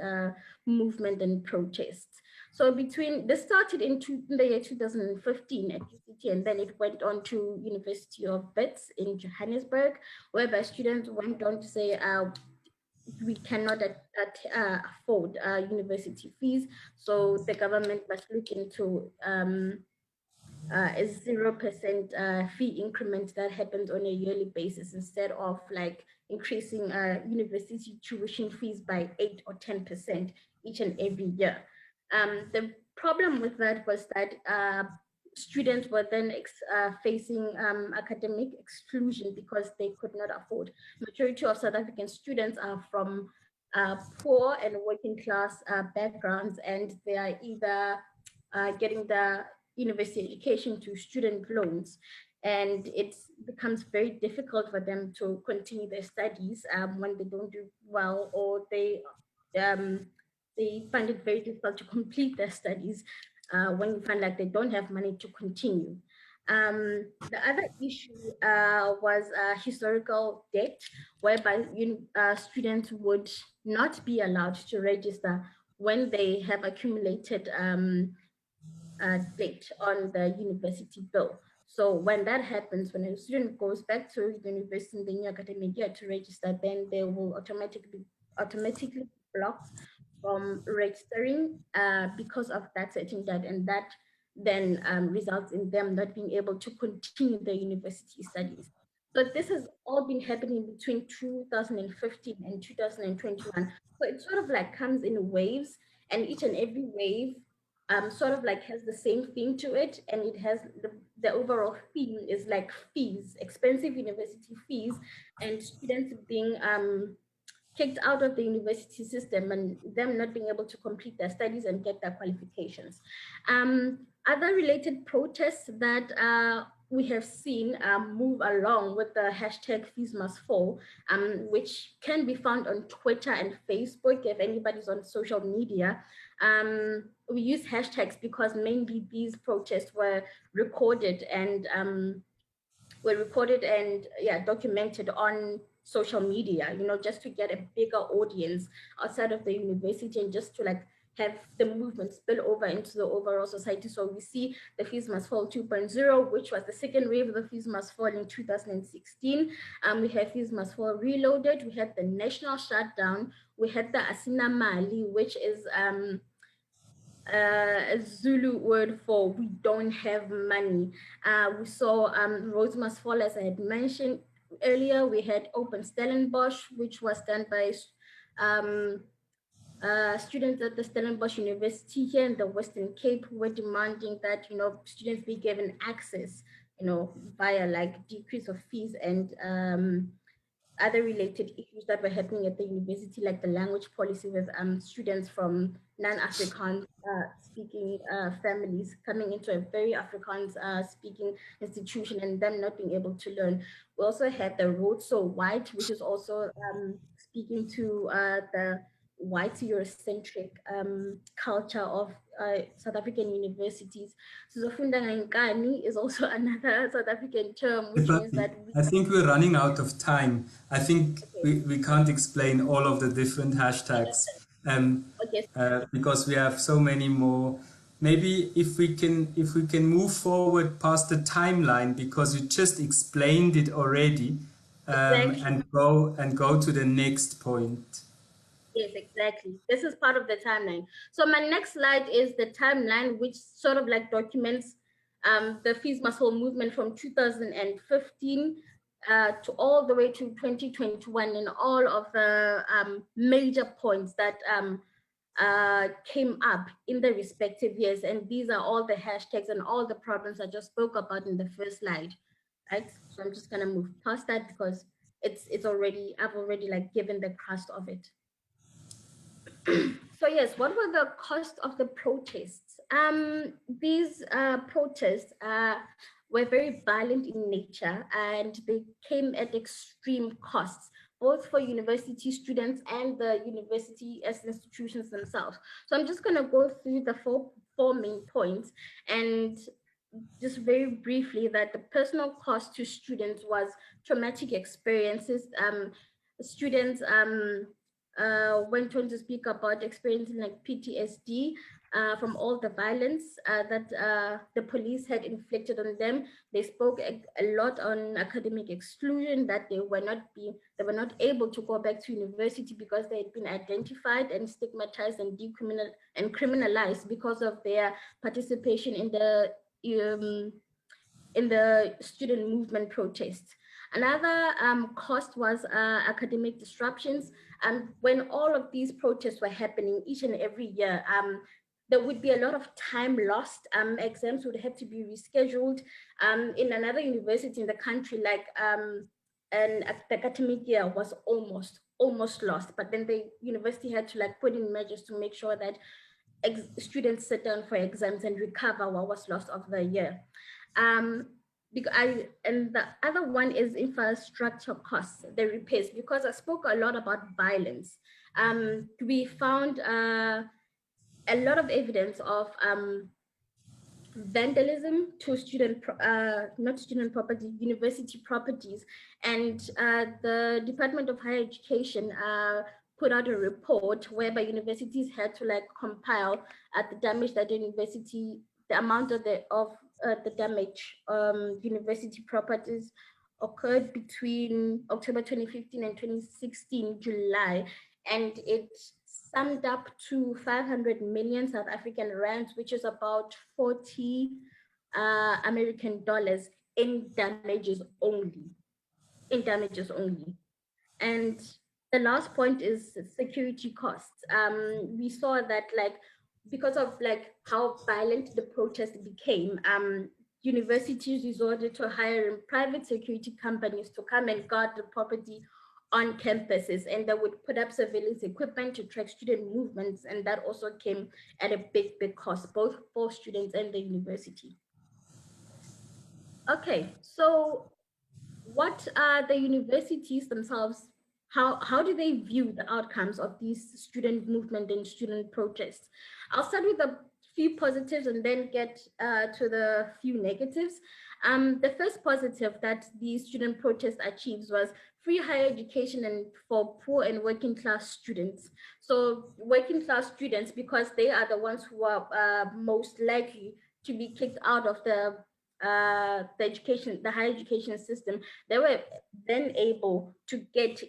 movement and protests. So this started in the year 2015 at UCT, and then it went on to University of Wits in Johannesburg, whereby students went on to say, we cannot afford university fees, so the government must look into a 0% fee increment that happens on a yearly basis instead of like increasing university tuition fees by 8 or 10% each and every year. The problem with that was that students were then facing academic exclusion because they could not afford. Majority of South African students are from poor and working class backgrounds, and they are either getting the university education through student loans, and it becomes very difficult for them to continue their studies when they don't do well, or they find it very difficult to complete their studies when you find like they don't have money to continue. The other issue was historical debt, whereby students would not be allowed to register when they have accumulated debt on the university bill. So when that happens, when a student goes back to the university in the new academic year to register, then they will automatically blocked from registering because of that certain debt, and that then results in them not being able to continue their university studies. So this has all been happening between 2015 and 2021. So it sort of like comes in waves, and each and every wave sort of like has the same theme to it, and it has the overall theme is like fees, expensive university fees, and students being kicked out of the university system and them not being able to complete their studies and get their qualifications. Other related protests that we have seen move along with the hashtag Fees Must Fall, which can be found on Twitter and Facebook if anybody's on social media. We use hashtags because mainly these protests were recorded and documented on social media, just to get a bigger audience outside of the university and just to like have the movement spill over into the overall society. So we see the Fees Must Fall 2.0, which was the second wave of the Fees Must Fall in 2016. We had Fees Must Fall Reloaded, we had the national shutdown, we had the Asina Mali, which is a Zulu word for we don't have money. We saw Roads Must Fall, as I had mentioned earlier. We had Open Stellenbosch, which was done by students at the Stellenbosch University here in the Western Cape, who were demanding that students be given access, via like decrease of fees and other related issues that were happening at the university, like the language policy with students from non-Afrikaans speaking families coming into a very Afrikaans speaking institution and them not being able to learn. We also had the Road So White, which is also speaking to the white Eurocentric culture of South African universities. Sizofunda Ngani is also another South African term, which means that
I think we're running out of time. I think we can't explain all of the different hashtags because we have so many more. Maybe if we can move forward past the timeline, because you just explained it already,
exactly.
and go to the next point.
Yes, exactly. This is part of the timeline. So my next slide is the timeline, which sort of like documents the Fees Must Fall movement from 2015 to all the way to 2021, and all of the major points that came up in the respective years. And these are all the hashtags and all the problems I just spoke about in the first slide, right? So I'm just gonna move past that because I've already like given the crust of it. So yes, what were the costs of the protests? These protests were very violent in nature, and they came at extreme costs, both for university students and the university as institutions themselves. So I'm just gonna go through the four main points, and just very briefly that the personal cost to students was traumatic experiences. Students went on to speak about experiencing like PTSD from all the violence that the police had inflicted on them. They spoke a lot on academic exclusion, that they were not able to go back to university because they had been identified and stigmatized and criminalized because of their participation in the student movement protests. Another cost was academic disruptions. And when all of these protests were happening each and every year, there would be a lot of time lost. Exams would have to be rescheduled. In another university in the country, like and the academic year was almost lost, but then the university had to like put in measures to make sure that students sit down for exams and recover what was lost of the year. And the other one is infrastructure costs, the repairs, because I spoke a lot about violence. We found a lot of evidence of vandalism to not student property, university properties. And the Department of Higher Education put out a report whereby universities had to like compile the damage that the university, the amount of the damage university properties occurred between October 2015 and 2016, July, and it summed up to 500 million South African rands, which is about 40 American dollars in damages only. And the last point is security costs. We saw that like, because of like how violent the protest became, universities resorted to hiring private security companies to come and guard the property on campuses, and they would put up surveillance equipment to track student movements, and that also came at a big cost, both for students and the university. Okay, so what are the universities themselves, how do they view the outcomes of these student movement and student protests? I'll start with a few positives and then get to the few negatives. The first positive that the student protest achieves was free higher education and for poor and working class students. So working class students, because they are the ones who are most likely to be kicked out of the higher education system, they were then able to get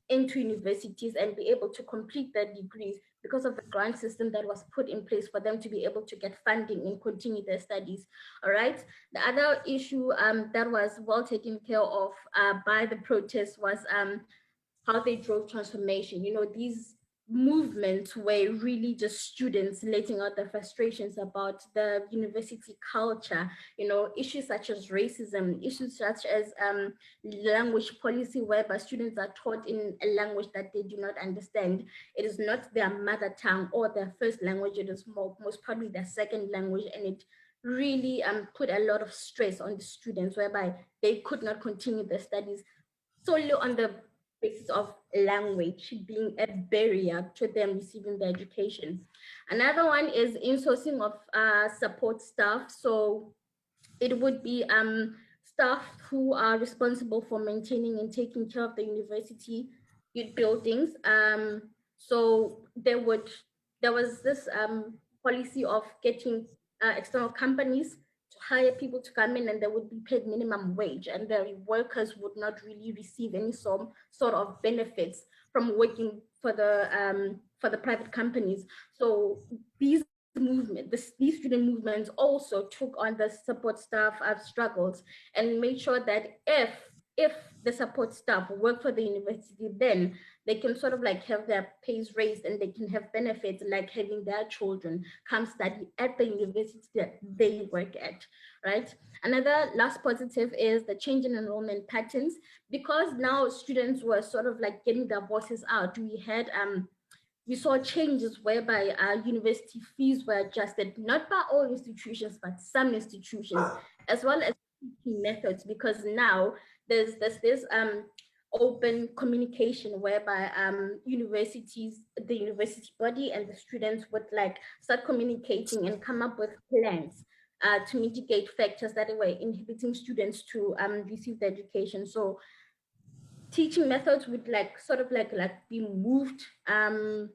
into universities and be able to complete their degrees because of the grant system that was put in place for them to be able to get funding and continue their studies. All right. The other issue that was well taken care of by the protests was how they drove transformation. You know, these movements were really just students letting out their frustrations about the university culture, you know, issues such as racism, issues such as language policy, whereby students are taught in a language that they do not understand. It is not their mother tongue or their first language, it is most probably their second language, and it really put a lot of stress on the students, whereby they could not continue their studies solely on the basis of language being a barrier to them receiving the education. Another one is insourcing of support staff. So it would be staff who are responsible for maintaining and taking care of the university buildings. So there was this policy of getting external companies to hire people to come in, and they would be paid minimum wage, and the workers would not really receive any sort of benefits from working for the private companies. So these student movements also took on the support staff struggles and made sure that if the support staff work for the university, then they can sort of like have their pays raised and they can have benefits like having their children come study at the university that they work at, right? Another last positive is the change in enrollment patterns, because now students were sort of like getting their voices out. We saw changes whereby university fees were adjusted, not by all institutions, but some institutions, as well as teaching methods, because now there's this open communication whereby the university body and the students would like start communicating and come up with plans to mitigate factors that were inhibiting students to receive the education. So teaching methods would like sort of like be moved to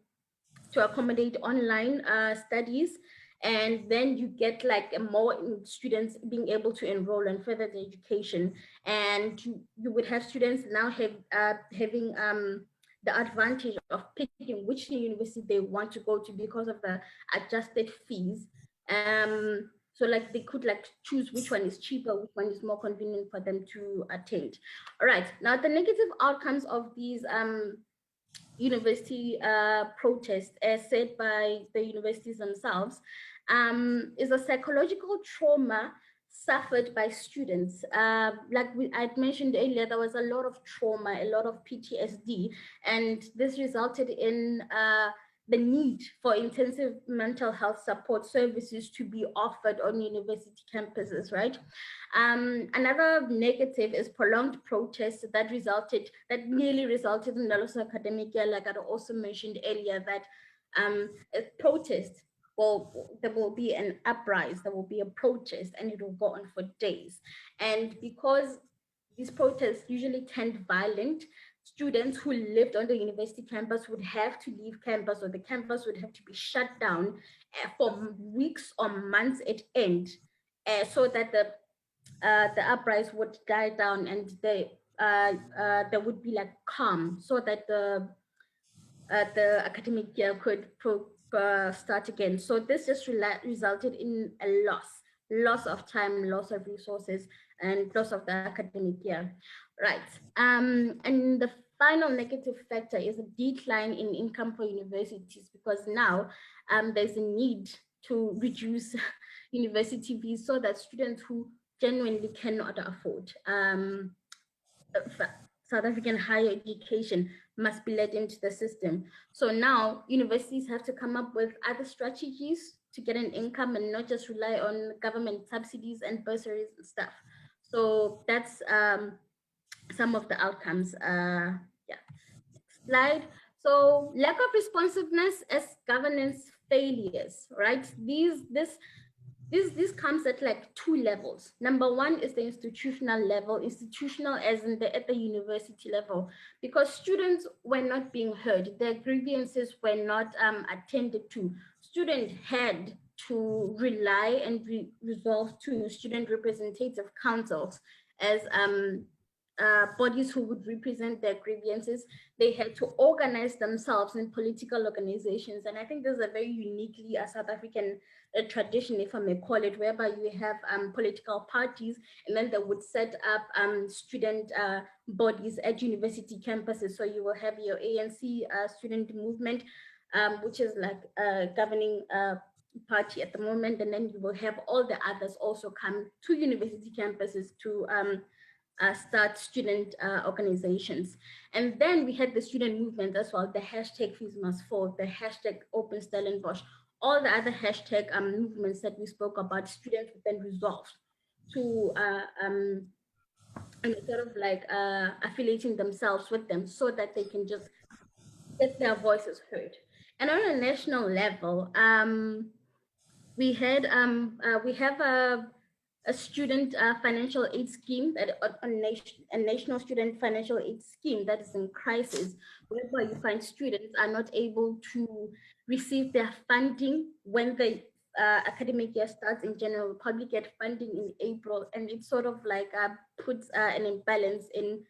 accommodate online studies, and then you get like more students being able to enroll and further the education, and you would have students now having the advantage of picking which university they want to go to because of the adjusted fees. So like they could like choose which one is cheaper, which one is more convenient for them to attend. All right, now the negative outcomes of these university protest, as said by the universities themselves, is a psychological trauma suffered by students. Like I'd mentioned earlier, there was a lot of trauma, a lot of PTSD, and this resulted in the need for intensive mental health support services to be offered on university campuses, right? Another negative is prolonged protests that nearly resulted in the loss of academic year, like I also mentioned earlier, that a protest, well, there will be an uprising, there will be a protest, and it will go on for days. And because these protests usually tend violent, students who lived on the university campus would have to leave campus, or the campus would have to be shut down for weeks or months at end, so that the uprising would die down and there would be like calm, so that the academic year could start again. So this just resulted in a loss of time, loss of resources, and loss of the academic year. Right. And the final negative factor is a decline in income for universities, because now there's a need to reduce university fees so that students who genuinely cannot afford South African higher education must be let into the system. So now universities have to come up with other strategies to get an income and not just rely on government subsidies and bursaries and stuff. So that's some of the outcomes. Yeah. Next slide. So lack of responsiveness as governance failures, right? This comes at like two levels. Number one is the institutional level, institutional as in at the university level, because students were not being heard, their grievances were not attended to. Students had to rely and resolve to student representative councils as bodies who would represent their grievances. They had to organize themselves in political organizations. And I think this is a very uniquely South African tradition, if I may call it, whereby you have political parties, and then they would set up student bodies at university campuses. So you will have your ANC student movement, which is like a governing party at the moment. And then you will have all the others also come to university campuses to start student organizations. And then we had the student movement as well, the hashtag Fees Must Fall, the hashtag Open Stellenbosch, all the other hashtag movements that we spoke about. Students would then resolve to sort of like affiliating themselves with them so that they can just get their voices heard. And on a national level, we have a student financial aid scheme, that a national student financial aid scheme that is in crisis, whereby you find students are not able to receive their funding when the academic year starts in January. We'll probably get funding in April, and it sort of like puts an imbalance in,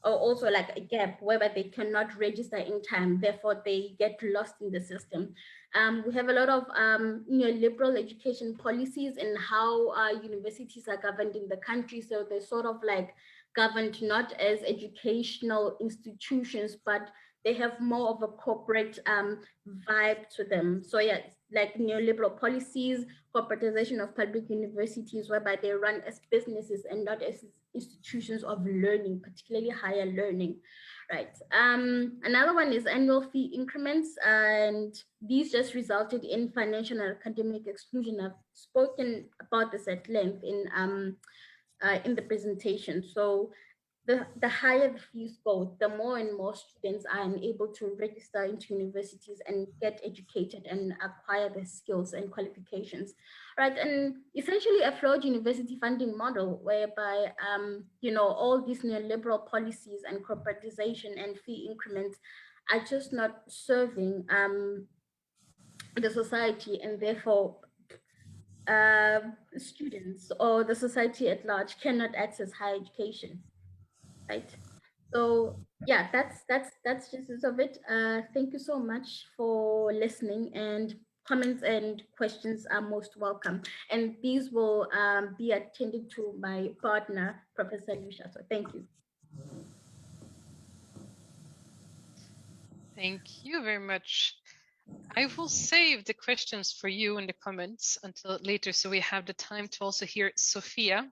or also like a gap whereby they cannot register in time, therefore they get lost in the system. We have a lot of neoliberal education policies and how universities are governed in the country. So they're sort of like governed not as educational institutions, but they have more of a corporate vibe to them. So yeah, like neoliberal policies, corporatization of public universities, whereby they run as businesses and not as institutions of learning, particularly higher learning, right? Another one is annual fee increments, and these just resulted in financial and academic exclusion. I've spoken about this at length in the presentation. So the higher the fees go, the more and more students are unable to register into universities and get educated and acquire the skills and qualifications, right? And essentially a flawed university funding model whereby, all these neoliberal policies and corporatization and fee increments are just not serving the society, and therefore students or the society at large cannot access higher education. Right. So yeah, that's just of it. Thank you so much for listening, and comments and questions are most welcome. And these will be attended to my partner, Professor Lucia. So thank you.
Thank you very much. I will save the questions for you in the comments until later, so we have the time to also hear Sofia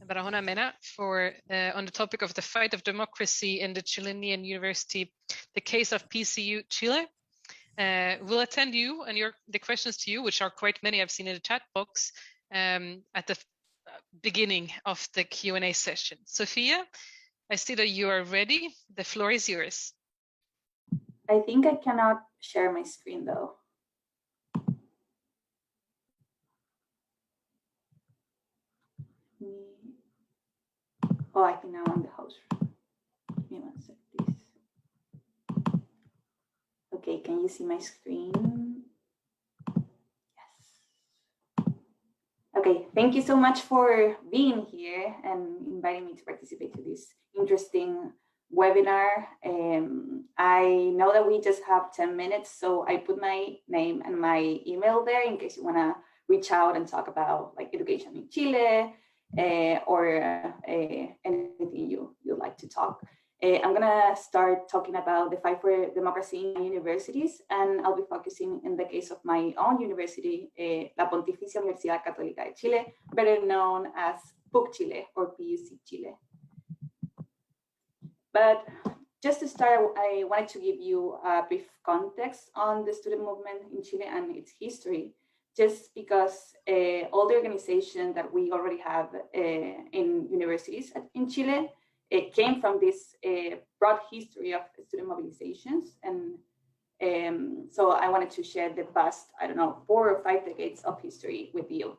Barahona Mena for on the topic of the fight of democracy in the Chilean university, the case of PCU Chile. We'll attend you and the questions to you, which are quite many I've seen in the chat box, at the beginning of the Q&A session. Sofia, I see that you are ready. The floor is yours.
I think I cannot share my screen though. Oh, I think now I'm the host. Give me 1 sec, please. Okay, can you see my screen? Yes. Okay, thank you so much for being here and inviting me to participate to this interesting webinar. I know that we just have 10 minutes, so I put my name and my email there in case you want to reach out and talk about like education in Chile, or anything you'd like to talk. I'm gonna start talking about the fight for democracy in universities, and I'll be focusing in the case of my own university, La Pontificia Universidad Católica de Chile, better known as PUC Chile or PUC Chile. But just to start, I wanted to give you a brief context on the student movement in Chile and its history, just because all the organizations that we already have in universities in Chile came from this broad history of student mobilizations. And so I wanted to share the past, I don't know, 4 or 5 decades of history with you.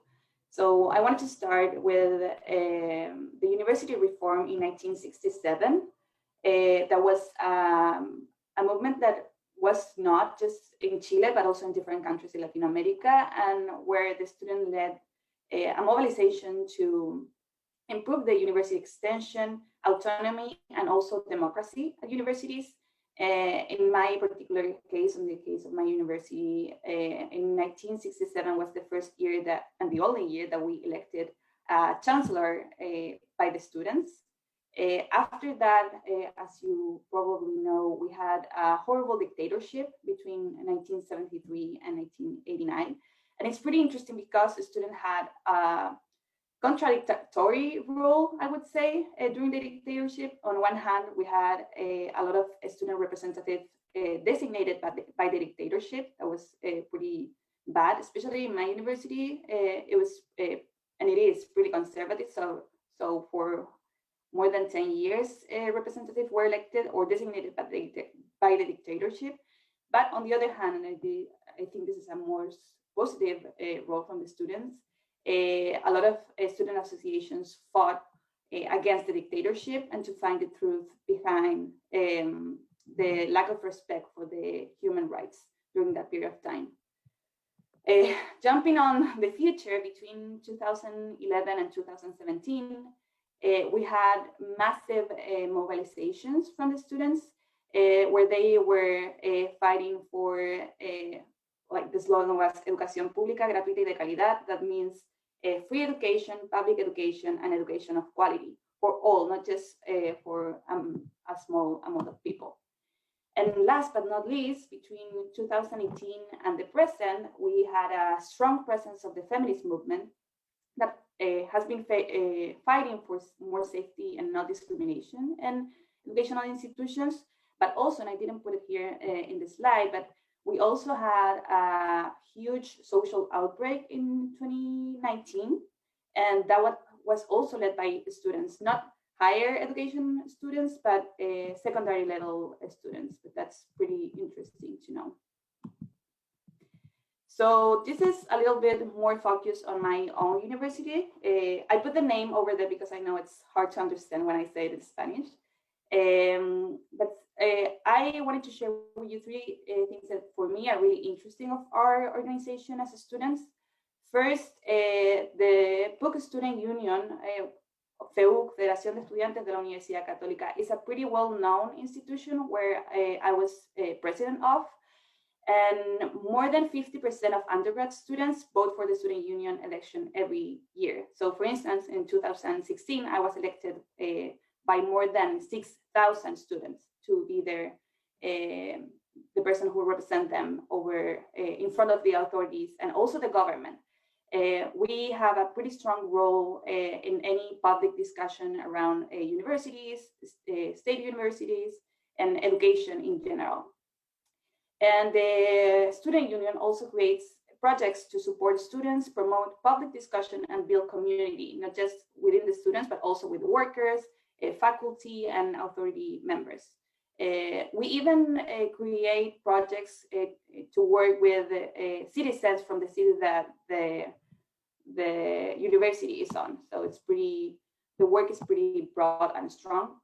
So I wanted to start with the university reform in 1967. That was a movement that was not just in Chile, but also in different countries in Latin America, and where the student led a mobilization to improve the university extension, autonomy, and also democracy at universities. In my particular case, in the case of my university, in 1967 was the first year that, and the only year that we elected a chancellor by the students. After that, as you probably know, we had a horrible dictatorship between 1973 and 1989. And it's pretty interesting because the student had a contradictory role, I would say, during the dictatorship. On one hand, we had a lot of student representatives designated by the dictatorship. That was pretty bad, especially in my university. It was, and it is pretty conservative. So for more than 10 years, representatives were elected or designated by the dictatorship. But on the other hand, and I think this is a more positive role from the students, a lot of student associations fought against the dictatorship and to find the truth behind the lack of respect for the human rights during that period of time. Jumping on the future, between 2011 and 2017, we had massive mobilizations from the students where they were fighting for, like the slogan was educación pública, gratuita y de calidad. That means free education, public education, and education of quality for all, not just for a small amount of people. And last but not least, between 2018 and the present, we had a strong presence of the feminist movement that has been fighting for more safety and not discrimination in educational institutions, but also, and I didn't put it here in the slide, but we also had a huge social outbreak in 2019, and that was also led by students, not higher education students, but secondary level students, but that's pretty interesting to know. So this is a little bit more focused on my own university. I put the name over there because I know it's hard to understand when I say it in Spanish. But I wanted to share with you 3 things that for me are really interesting of our organization as students. First, the PUC Student Union, FEUC, Federación de Estudiantes de la Universidad Católica, is a pretty well-known institution where I was president of. And more than 50% of undergrad students vote for the student union election every year. So for instance, in 2016, I was elected by more than 6,000 students to be their the person who represents them over in front of the authorities and also the government. We have a pretty strong role in any public discussion around universities, state universities, and education in general. And the student union also creates projects to support students, promote public discussion, and build community, not just within the students, but also with workers, faculty, and authority members. We even create projects to work with citizens from the city that the university is on. So it's the work is pretty broad and strong.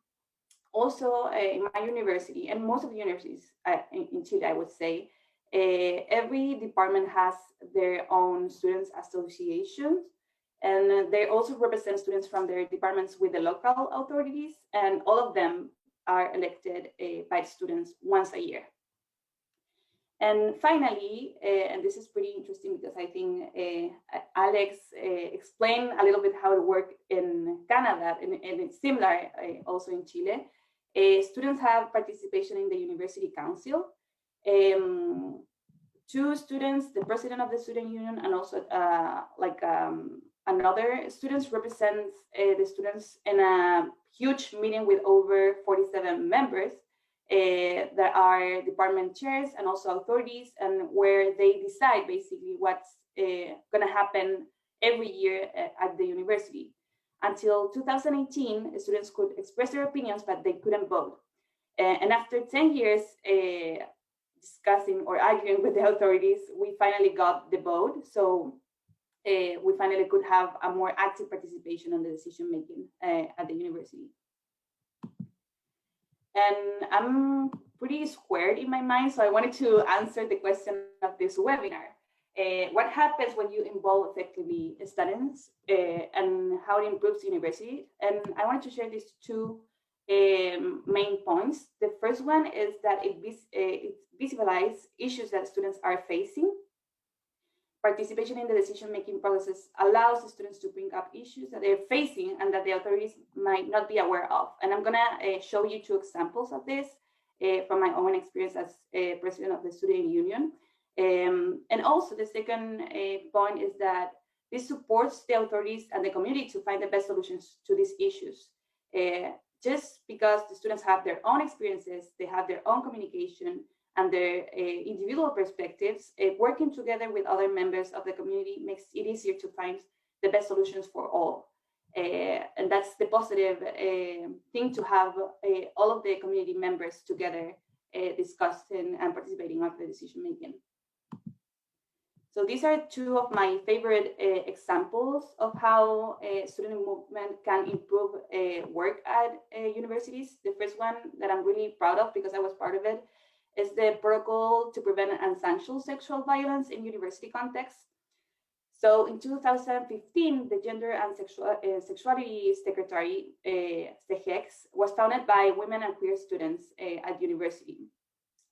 Also, in my university, and most of the universities in Chile, I would say, every department has their own students associations, and they also represent students from their departments with the local authorities, and all of them are elected by students once a year. And finally, and this is pretty interesting because I think Alex explained a little bit how it works in Canada, and it's similar also in Chile. Students have participation in the university council. 2 students, the president of the student union, and also another students represents the students in a huge meeting with over 47 members. There are department chairs and also authorities, and where they decide basically what's going to happen every year at the university. Until 2018, students could express their opinions, but they couldn't vote. And after 10 years discussing or arguing with the authorities, we finally got the vote. So we finally could have a more active participation in the decision making at the university. And I'm pretty squared in my mind, so I wanted to answer the question of this webinar. What happens when you involve effectively students and how it improves university? And I wanted to share these 2 main points. The first one is that it visualizes issues that students are facing. Participation in the decision-making process allows the students to bring up issues that they're facing and that the authorities might not be aware of. And I'm gonna show you 2 examples of this from my own experience as president of the student union. And also the second point is that this supports the authorities and the community to find the best solutions to these issues. Just because the students have their own experiences, they have their own communication and their individual perspectives, working together with other members of the community makes it easier to find the best solutions for all. And that's the positive thing, to have all of the community members together discussing and participating of the decision making. So these are 2 of my favorite examples of how student movement can improve work at universities. The first one that I'm really proud of because I was part of it is the protocol to prevent and sanction sexual violence in university contexts. So in 2015, the Gender and Sexuality Secretary, CEGEX, was founded by women and queer students at university.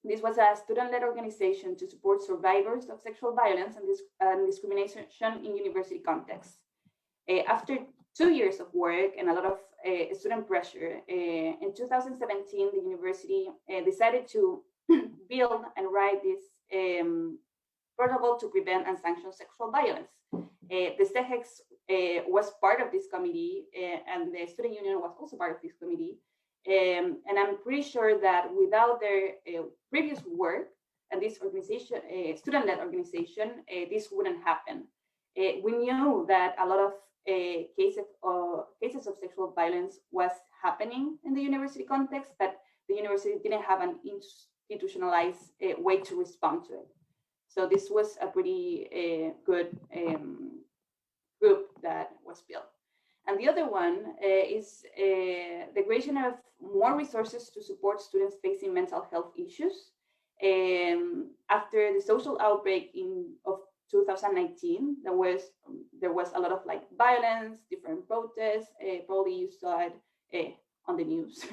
This was a student-led organization to support survivors of sexual violence and discrimination in university contexts. After 2 years of work and a lot of student pressure, in 2017, the university decided to build and write this protocol to prevent and sanction sexual violence. The CEGEX was part of this committee, and the student union was also part of this committee. And I'm pretty sure that without their previous work and this organization, student-led organization, this wouldn't happen. We knew that a lot of cases of sexual violence was happening in the university context, but the university didn't have an institutionalized way to respond to it. So this was a pretty good group that was built. And the other one is the creation of more resources to support students facing mental health issues. After the social outbreak of 2019, there was a lot of violence, different protests. Probably you saw it on the news.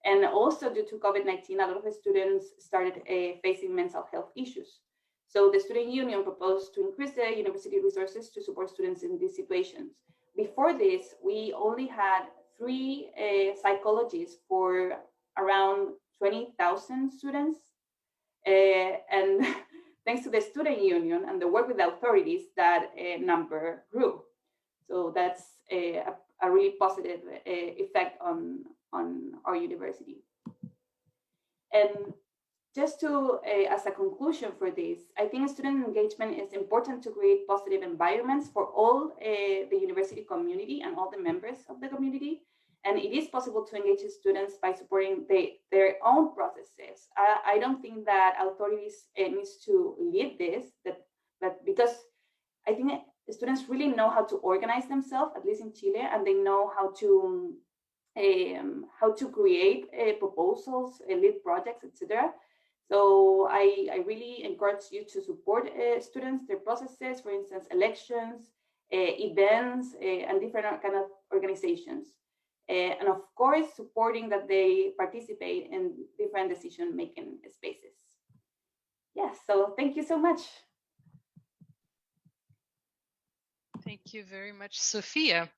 And also due to COVID-19, a lot of the students started facing mental health issues. So the student union proposed to increase the university resources to support students in these situations. Before this, we only had 3 psychologists for around 20,000 students. And thanks to the student union and the work with the authorities, that number grew. So that's a really positive effect on our university. And just to, as a conclusion for this, I think student engagement is important to create positive environments for all the university community and all the members of the community. And it is possible to engage students by supporting their own processes. I don't think that authorities needs to lead this, but because I think students really know how to organize themselves, at least in Chile, and they know how to create proposals, lead projects, etc. So I really encourage you to support students, their processes, for instance, elections, events, and different kind of organizations. And of course, supporting that they participate in different decision-making spaces. Yes, so thank you so much.
Thank you very much, Sophia.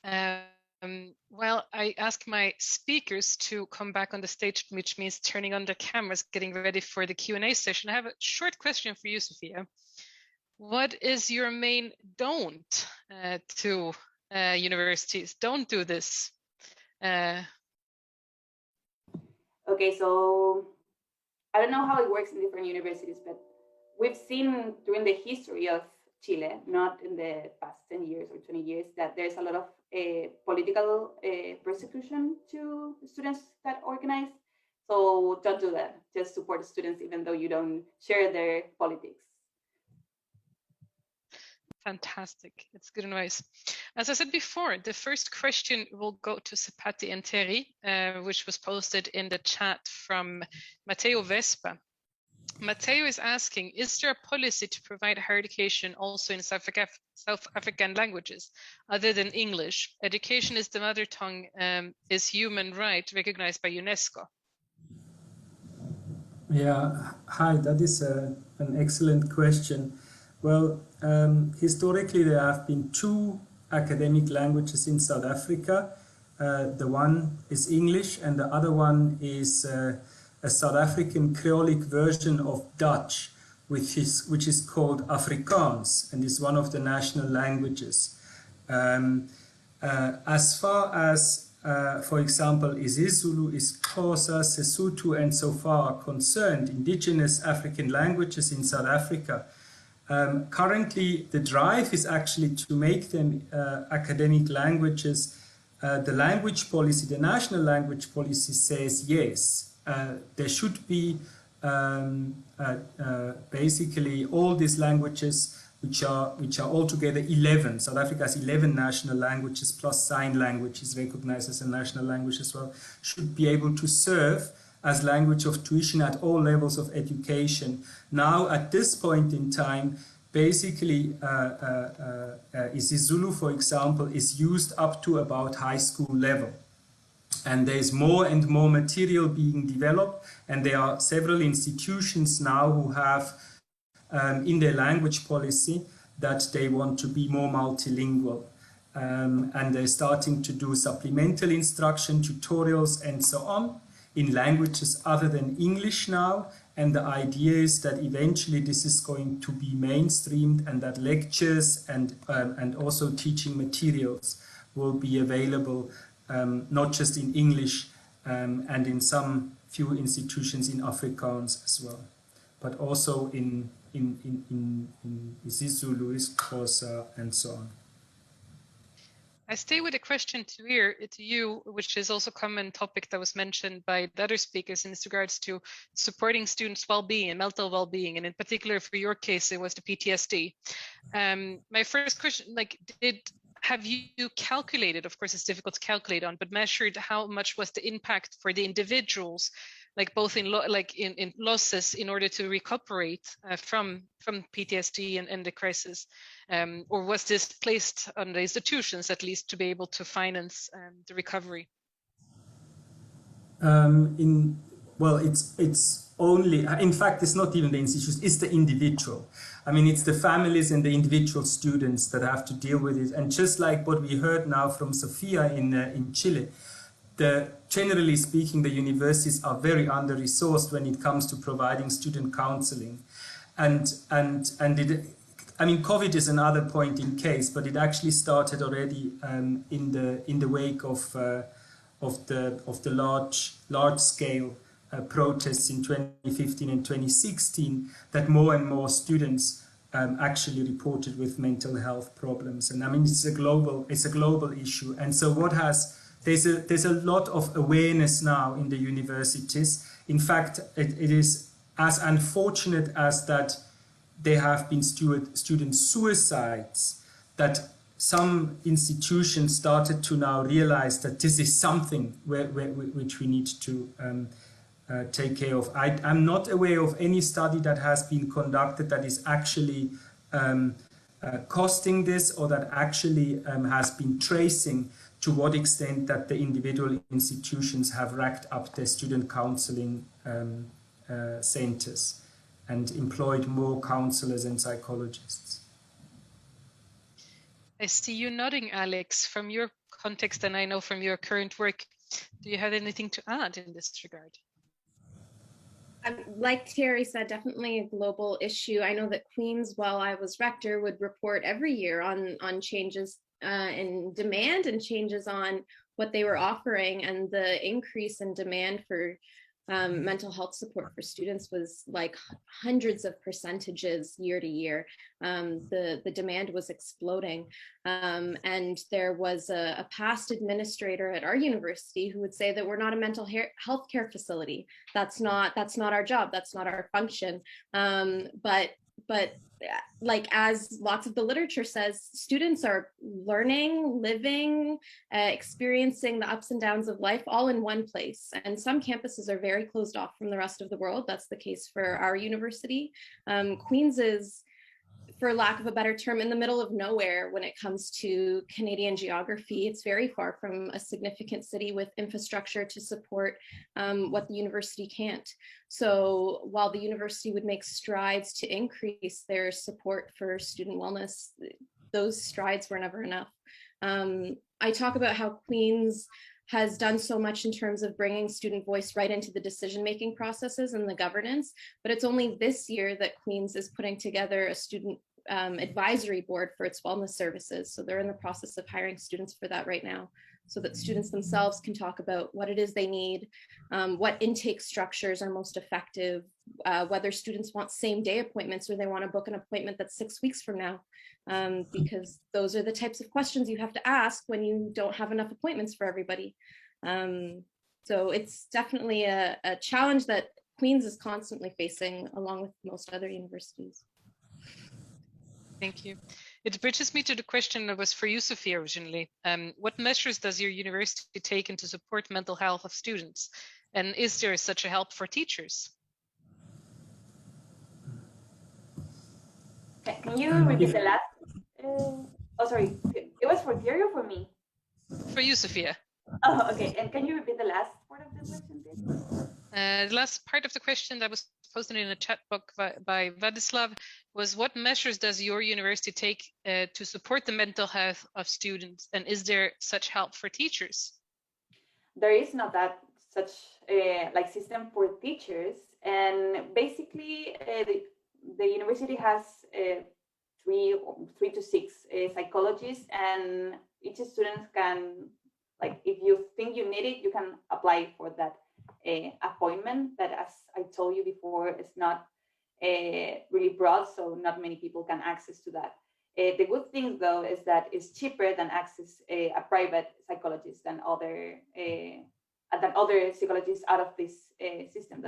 Well, I ask my speakers to come back on the stage, which means turning on their cameras, getting ready for the Q&A session. I have a short question for you, Sophia. What is your main don't to universities? Don't do this.
Okay, so I don't know how it works in different universities, but we've seen during the history of Chile, not in the past 10 years or 20 years, that there's a lot of political persecution to students that organize. So don't do that. Just support students even though you don't share their politics.
Fantastic. It's good advice. As I said before, the first question will go to Sepati and Terry, which was posted in the chat from Matteo Vespa. Matteo is asking, is there a policy to provide higher education also in South African languages other than English? Education is the mother tongue, is human right recognized by UNESCO?
Yeah, hi, that is an excellent question. Well, historically there have been two academic languages in South Africa. The one is English and the other one is a South African Creolic version of Dutch, which is called Afrikaans and is one of the national languages. As far as, for example, isiZulu, isiXhosa, Sesotho, and so far are concerned, indigenous African languages in South Africa, currently the drive is actually to make them academic languages. The language policy, the national language policy says yes. There should be basically all these languages, which are altogether 11. South Africa has 11 national languages plus sign language is recognized as a national language as well, should be able to serve as language of tuition at all levels of education. Now, at this point in time, basically, isiZulu, for example, is used up to about high school level. And there's more and more material being developed, and there are several institutions now who have in their language policy that they want to be more multilingual. And they're starting to do supplemental instruction, tutorials, and so on in languages other than English now. And the idea is that eventually this is going to be mainstreamed and that lectures and also teaching materials will be available not just in English and in some few institutions in Afrikaans as well, but also in isiZulu, isiXhosa, and so on.
I stay with a question to you, which is also a common topic that was mentioned by the other speakers in regards to supporting students' well-being and mental well-being, and in particular for your case, it was the PTSD. My first question, have you calculated, of course it's difficult to calculate on, but measured how much was the impact for the individuals, like both in losses in order to recuperate from PTSD and the crisis, or was this placed on the institutions at least to be able to finance the recovery?
Well, it's only, in fact, it's not even the institutions, it's the individual. I mean, it's the families and the individual students that have to deal with it. And just like what we heard now from Sophia in Chile, generally speaking, the universities are very under-resourced when it comes to providing student counseling. And I mean, COVID is another point in case, but it actually started already in the wake of the large scale protests in 2015 and 2016, that more and more students actually reported with mental health problems. And I mean, it's a global issue. And so there's a lot of awareness now in the universities. In fact, it is as unfortunate as that there have been student suicides, that some institutions started to now realize that this is something which we need to take care of. I'm not aware of any study that has been conducted that is actually costing this, or that actually has been tracing to what extent that the individual institutions have racked up their student counseling centers and employed more counselors and psychologists.
I see you nodding, Alex. From your context, and I know from your current work, do you have anything to add in this regard?
Like Thierry said, definitely a global issue. I know that Queen's, while I was rector, would report every year on changes in demand and changes on what they were offering, and the increase in demand for mental health support for students was like hundreds of percentages year to year. The demand was exploding. And there was a past administrator at our university who would say that we're not a mental health care facility. That's not our job. That's not our function. But like, as lots of the literature says, students are learning, living, experiencing the ups and downs of life all in one place. And some campuses are very closed off from the rest of the world. That's the case for our university. Queen's is, for lack of a better term, in the middle of nowhere when it comes to Canadian geography. It's very far from a significant city with infrastructure to support what the university can't. So while the university would make strides to increase their support for student wellness, those strides were never enough. I talk about how Queen's has done so much in terms of bringing student voice right into the decision-making processes and the governance, but it's only this year that Queen's is putting together a student advisory board for its wellness services. So they're in the process of hiring students for that right now, so that students themselves can talk about what it is they need, what intake structures are most effective, whether students want same-day appointments or they want to book an appointment that's 6 weeks from now, because those are the types of questions you have to ask when you don't have enough appointments for everybody. So it's definitely a challenge that Queen's is constantly facing, along with most other universities.
Thank you. It bridges me to the question that was for you, Sophia, originally. What measures does your university take to support mental health of students? And is there such a help for teachers?
Can you repeat the last? Oh, sorry. It was for Thierry or for me?
For you, Sophia.
Oh, okay. And can you repeat the last part of the question, please?
The last part of the question that was posted in a chat box by Vladislav was, what measures does your university take to support the mental health of students? And is there such help for teachers?
There is not such like system for teachers. And basically the university has 3 to 6 psychologists, and each student can, like, if you think you need it, you can apply for that appointment. But as I told you before, it's not really broad, so not many people can access to that. The good thing, though, is that it's cheaper than access a private psychologist than other psychologists out of this system.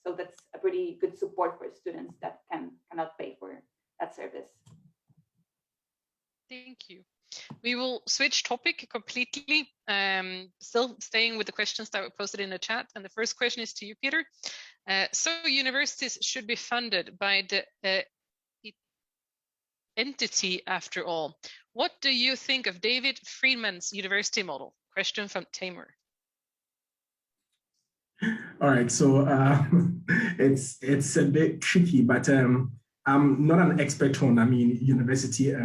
So that's a pretty good support for students that cannot pay for that service.
Thank you. We will switch topic completely, still staying with the questions that were posted in the chat. And the first question is to you, Peter. So universities should be funded by the entity after all. What do you think of David Friedman's university model? Question from Tamer.
All right, so it's a bit tricky, but I'm not an expert on, university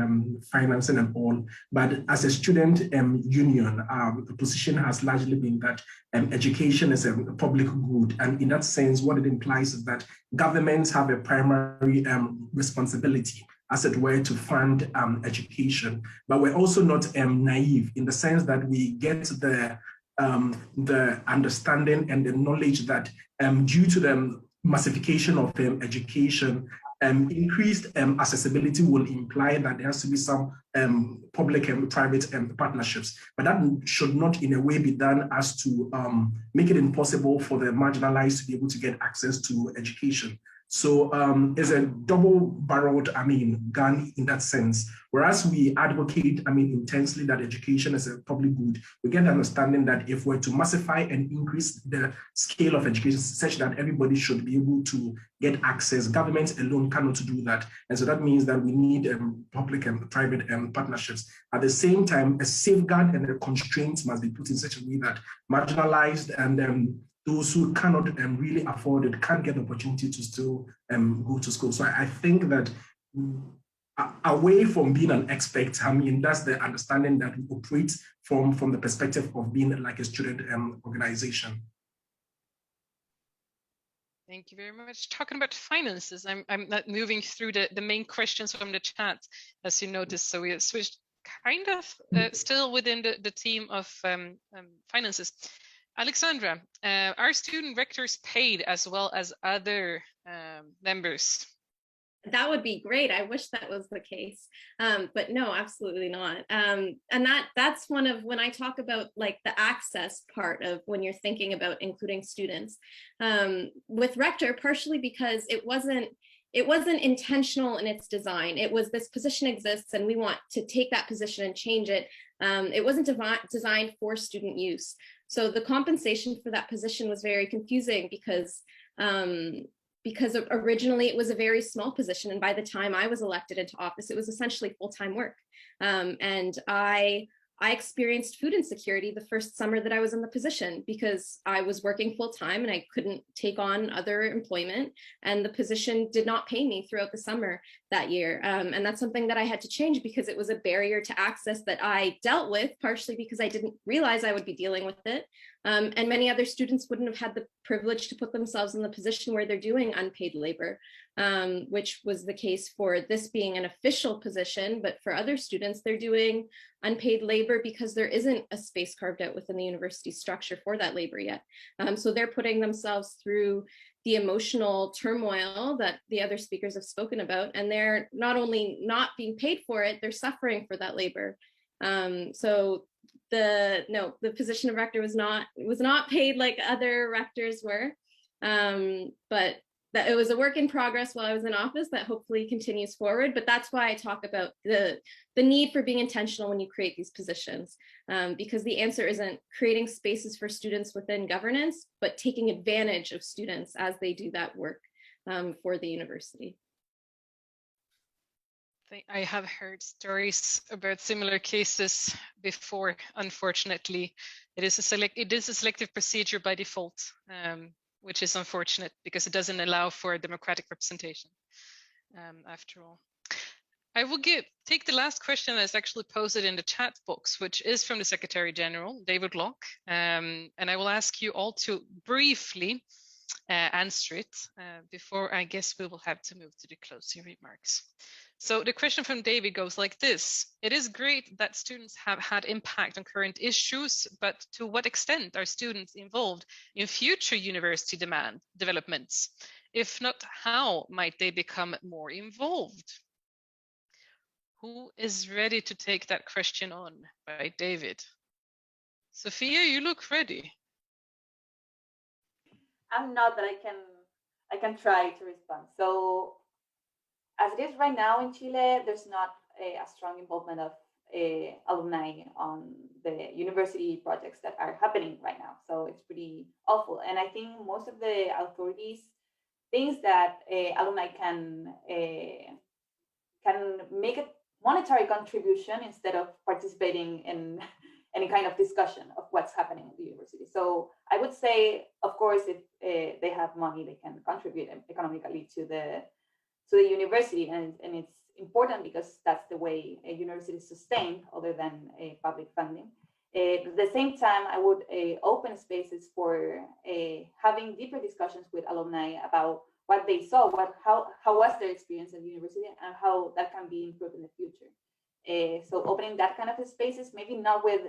financing and all, but as a student union, the position has largely been that education is a public good. And in that sense, what it implies is that governments have a primary responsibility, as it were, to fund education. But we're also not naive in the sense that we get the understanding and the knowledge that due to the massification of education, increased accessibility will imply that there has to be some public and private partnerships, but that should not in a way be done as to make it impossible for the marginalized to be able to get access to education. So it's a double-barreled, gun in that sense. Whereas we advocate, intensely that education is a public good, we get the understanding that if we're to massify and increase the scale of education such that everybody should be able to get access, governments alone cannot do that. And so that means that we need public and private partnerships. At the same time, a safeguard and a constraints must be put in such a way that marginalized and those who cannot really afford it can't get the opportunity to still go to school. So I think that away from being an expert, that's the understanding that we operate from the perspective of being like a student organization.
Thank you very much. Talking about finances, I'm not moving through the main questions from the chat, as you noticed. So we switched kind of still within the theme of finances. Alexandra, are student rectors paid as well as other members?
That would be great. I wish that was the case, but no, absolutely not. And that's one of, when I talk about like the access part of when you're thinking about including students with rector, partially because it wasn't intentional in its design. It was, this position exists and we want to take that position and change it. It wasn't designed for student use. So the compensation for that position was very confusing because originally it was a very small position. And by the time I was elected into office, it was essentially full-time work. And I experienced food insecurity the first summer that I was in the position because I was working full-time and I couldn't take on other employment, and the position did not pay me throughout the summer that year. And that's something that I had to change because it was a barrier to access that I dealt with, partially because I didn't realize I would be dealing with it. And many other students wouldn't have had the privilege to put themselves in the position where they're doing unpaid labor, which was the case for this being an official position, but for other students, they're doing unpaid labor because there isn't a space carved out within the university structure for that labor yet. So they're putting themselves through the emotional turmoil that the other speakers have spoken about, and they're not only not being paid for it, they're suffering for that labor. So the position of rector was not paid like other rectors were, but that it was a work in progress while I was in office that hopefully continues forward. But that's why I talk about the need for being intentional when you create these positions, because the answer isn't creating spaces for students within governance, but taking advantage of students as they do that work for the university.
I have heard stories about similar cases before. Unfortunately, it is a selective procedure by default, which is unfortunate because it doesn't allow for democratic representation. After all, I will take the last question that's actually posted in the chat box, which is from the Secretary General, David Locke, and I will ask you all to briefly answer it before I guess we will have to move to the closing remarks. So the question from David goes like this: it is great that students have had impact on current issues, but to what extent are students involved in future university developments? If not, how might they become more involved? Who is ready to take that question on by David? Sophia, you look ready.
I'm not, but I can try to respond. So as it is right now in Chile, there's not a strong involvement of alumni on the university projects that are happening right now. So it's pretty awful. And I think most of the authorities think that alumni can make a monetary contribution instead of participating in any kind of discussion of what's happening at the university. So I would say, of course, if they have money, they can contribute economically to to the university, and it's important because that's the way a university is sustained, other than public funding. At the same time, I would open spaces for having deeper discussions with alumni about what they saw, how was their experience at the university, and how that can be improved in the future. So opening that kind of spaces, maybe not with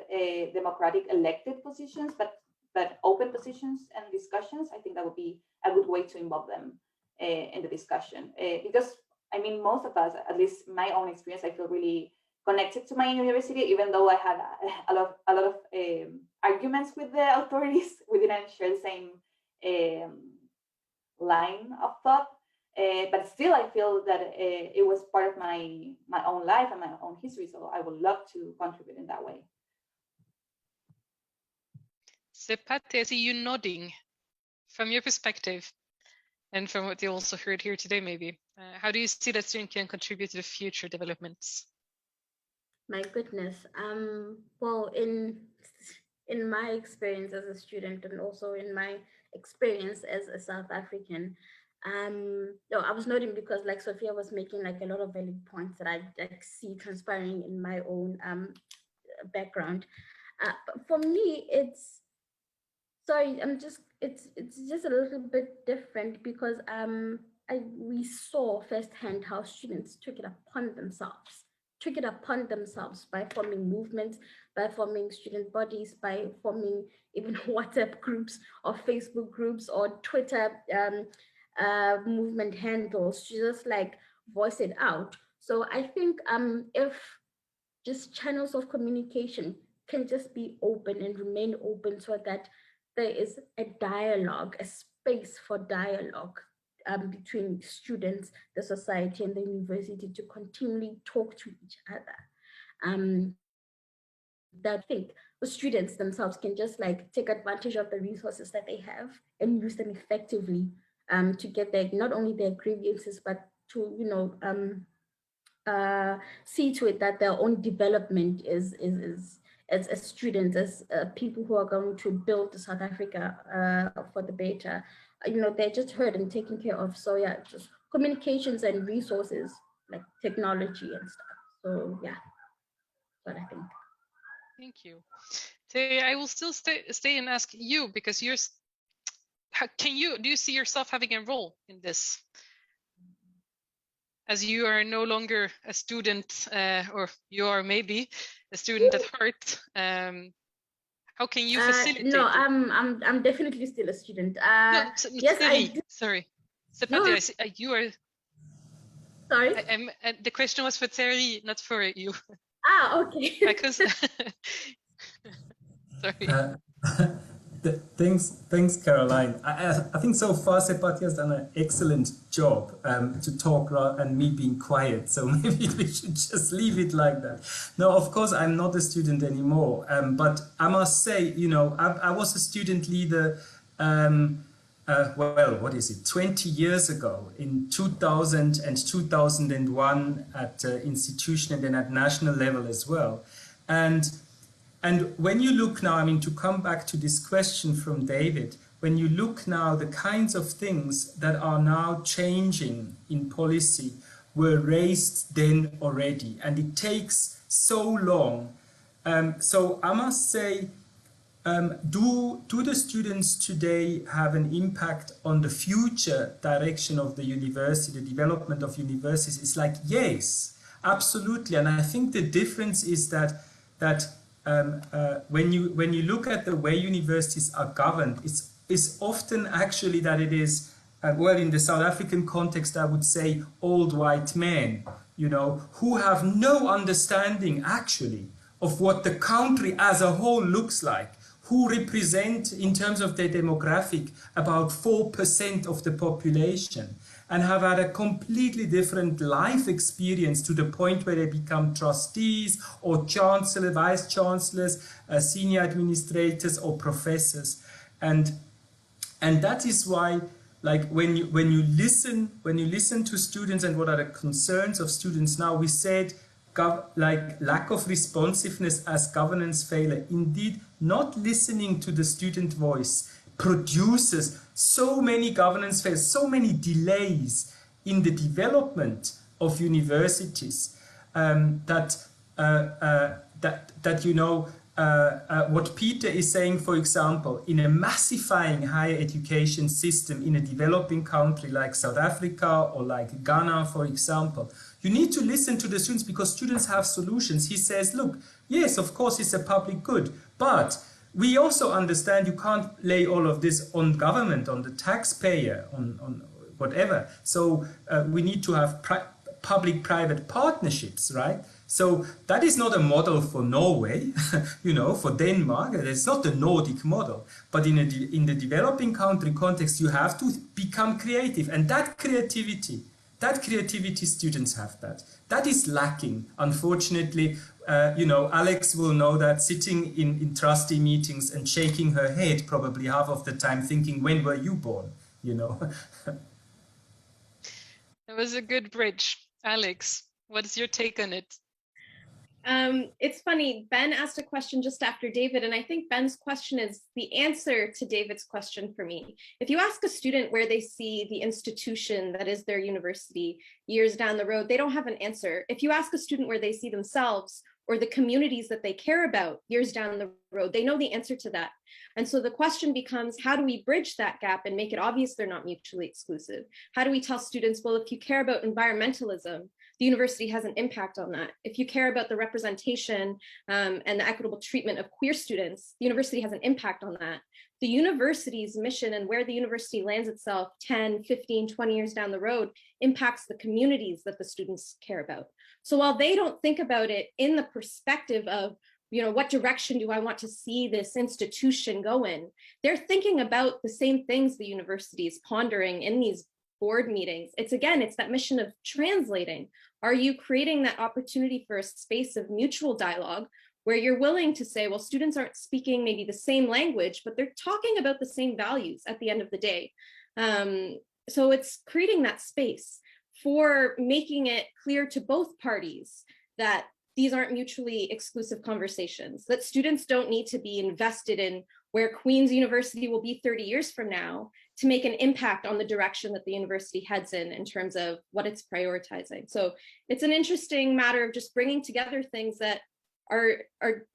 democratic elected positions, but open positions and discussions, I think that would be a good way to involve them in the discussion. Because I mean, most of us, at least my own experience, I feel really connected to my university, even though I had a lot of arguments with the authorities. We didn't share the same line of thought, but still I feel that it was part of my own life and my own history, so I would love to contribute in that way.
Sepati, I see you nodding. From your perspective, and from what you also heard here today, maybe, how do you see that student can contribute to the future developments?
My goodness. Well, in my experience as a student, and also in my experience as a South African, no, I was noting because, like Sophia was making like a lot of valid points that I see transpiring in my own background. But for me, it's just a little bit different because we saw firsthand how students took it upon themselves by forming movements, by forming student bodies, by forming even WhatsApp groups or Facebook groups or Twitter movement handles to just like voice it out. So I think if just channels of communication can just be open and remain open, so that there is a dialogue, a space for dialogue between students, the society, and the university to continually talk to each other. That I think the students themselves can just like take advantage of the resources that they have and use them effectively to get not only their grievances, but to, you know, see to it that their own development is as students, as people who are going to build South Africa for the better, you know, they're just heard and taken care of. So yeah, just communications and resources like technology and stuff. So yeah, that's what I think.
Thank you. Terry, I will still stay and ask you, because do you see yourself having a role in this? As you are no longer a student, or you are maybe a student at heart, how can you facilitate?
No, I'm definitely still a student.
No,
yes,
Terry,
I do.
Sorry, Sepati, no. You are.
Sorry.
The question was for Terry, not for you.
Ah, okay.
Because. Sorry.
Thanks, Caroline. I think so far Sepati has done an excellent job to talk and me being quiet. So maybe we should just leave it like that. No, of course, I'm not a student anymore. But I must say, you know, I was a student leader, well, what is it, 20 years ago, in 2000 and 2001 at institution and then at national level as well. And when you look now, I mean, to come back to this question from David, when you look now, the kinds of things that are now changing in policy were raised then already, and it takes so long. So I must say, do the students today have an impact on the future direction of the university, the development of universities? It's like, yes, absolutely. And I think the difference is that when you look at the way universities are governed, it's often actually that it is, well, in the South African context, I would say old white men, you know, who have no understanding actually of what the country as a whole looks like, who represent in terms of their demographic about 4% of the population, and have had a completely different life experience to the point where they become trustees or chancellor, vice chancellors, senior administrators or professors. And that is why, like, when you listen to students and what are the concerns of students now, we said like lack of responsiveness as governance failure. Indeed, not listening to the student voice produces so many governance failures, so many delays in the development of universities, that you know, what Peter is saying, for example, in a massifying higher education system in a developing country like South Africa or like Ghana, for example, you need to listen to the students because students have solutions. He says, look, yes, of course, it's a public good, but we also understand you can't lay all of this on government, on the taxpayer, on whatever. So we need to have public-private partnerships, right? So that is not a model for Norway, you know, for Denmark. It's not the Nordic model. But in the developing country context, you have to become creative. And that creativity students have that. That is lacking, unfortunately. You know, Alex will know that sitting in trustee meetings and shaking her head probably half of the time thinking, when were you born, you know?
That was a good bridge. Alex, what's your take on it?
It's funny, Ben asked a question just after David, and I think Ben's question is the answer to David's question for me. If you ask a student where they see the institution that is their university years down the road, they don't have an answer. If you ask a student where they see themselves or the communities that they care about years down the road, they know the answer to that. And so the question becomes, how do we bridge that gap and make it obvious they're not mutually exclusive? How do we tell students, well, if you care about environmentalism, the university has an impact on that. If you care about the representation and the equitable treatment of queer students, the university has an impact on that. The university's mission and where the university lands itself 10, 15, 20 years down the road impacts the communities that the students care about. So while they don't think about it in the perspective of, you know, what direction do I want to see this institution go in, they're thinking about the same things the university is pondering in these board meetings. It's that mission of translating. Are you creating that opportunity for a space of mutual dialogue where you're willing to say, well, students aren't speaking maybe the same language, but they're talking about the same values at the end of the day. So it's creating that space for making it clear to both parties that these aren't mutually exclusive conversations, that students don't need to be invested in where Queen's University will be 30 years from now to make an impact on the direction that the university heads in terms of what it's prioritizing. So it's an interesting matter of just bringing together things that are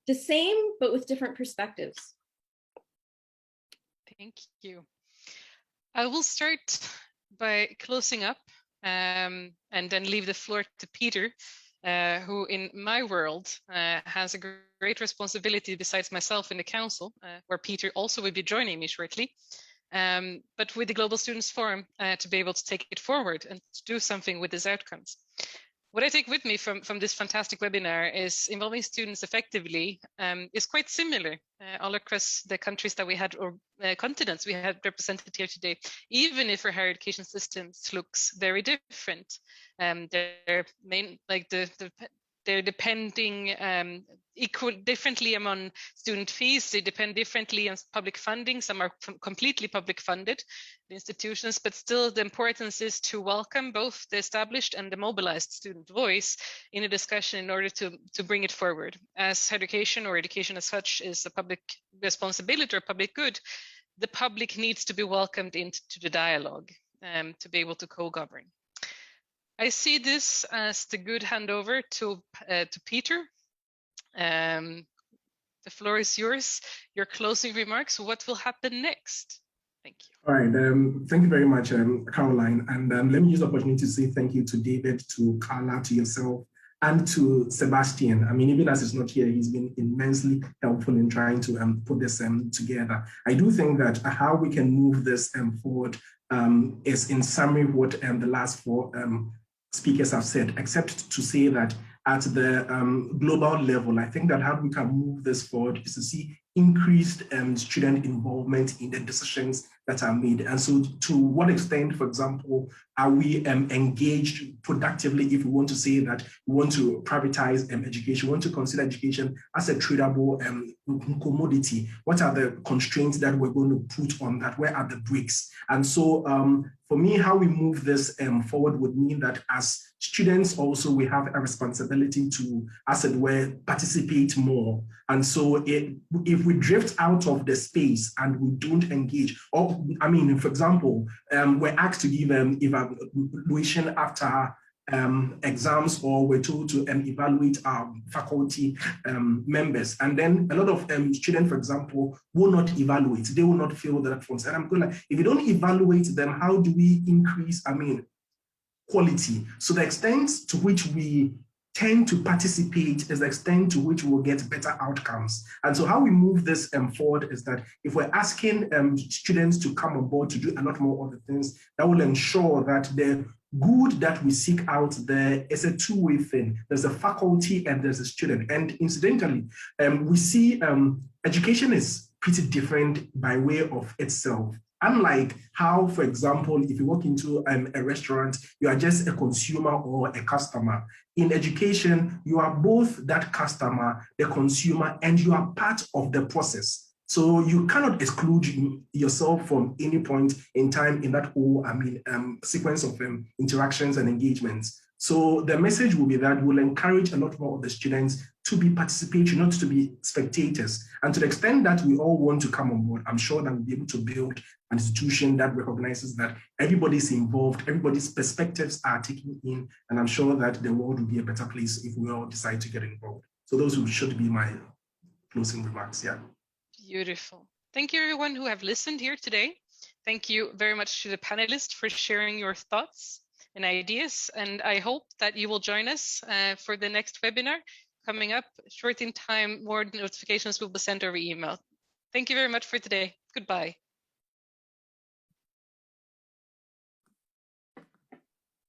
the same, but with different perspectives.
Thank you. I will start by closing up and then leave the floor to Peter, who in my world has a great responsibility besides myself in the council, where Peter also will be joining me shortly, but with the Global Students Forum to be able to take it forward and to do something with these outcomes. What I take with me from this fantastic webinar is involving students effectively is quite similar all across the countries that we had, or continents we had represented here today, even if our higher education systems looks very different. They're depending differently among student fees. They depend differently on public funding. Some are completely public funded, the institutions, but still the importance is to welcome both the established and the mobilized student voice in a discussion in order to bring it forward. As education, or education as such, is a public responsibility or public good, the public needs to be welcomed into the dialogue to be able to co-govern. I see this as the good handover to Peter. The floor is yours. Your closing remarks. What will happen next? Thank you.
All right. Thank you very much, Caroline. And let me use the opportunity to say thank you to David, to Carla, to yourself, and to Sebastian. I mean, even as he's not here, he's been immensely helpful in trying to put this together. I do think that how we can move this forward is, in summary, what the last four speakers have said, except to say that at the global level, I think that how we can move this forward is to see increased student involvement in the decisions that are made. And so to what extent, for example, are we engaged productively if we want to say that we want to privatize education, we want to consider education as a tradable commodity? What are the constraints that we're going to put on that? Where are the bricks? And so for me, how we move this forward would mean that as students also, we have a responsibility to, as it were, participate more. And so if we drift out of the space and we don't engage, or I mean, for example, we're asked to give evaluations evaluation after exams, or we're told to evaluate our faculty members. And then a lot of students, for example, will not evaluate. They will not fill that forms. And I'm going like, if you don't evaluate them, how do we increase, quality? So the extent to which we tend to participate is the extent to which we'll get better outcomes. And so how we move this forward is that if we're asking students to come on board to do a lot more of the things, that will ensure that the good that we seek out there is a two-way thing. There's a faculty and there's a student. And incidentally, we see education is pretty different by way of itself. Unlike how, for example, if you walk into a restaurant, you are just a consumer or a customer. In education, you are both that customer, the consumer, and you are part of the process. So you cannot exclude yourself from any point in time in that whole, sequence of interactions and engagements. So the message will be that we'll encourage a lot more of the students to be participatory, not to be spectators. And to the extent that we all want to come on board, I'm sure that we'll be able to build an institution that recognizes that everybody's involved, everybody's perspectives are taken in, and I'm sure that the world will be a better place if we all decide to get involved. So those should be my closing remarks, yeah.
Beautiful. Thank you everyone who have listened here today. Thank you very much to the panelists for sharing your thoughts and ideas. And I hope that you will join us for the next webinar coming up short in time. More notifications will be sent over email. Thank you very much for today. Goodbye.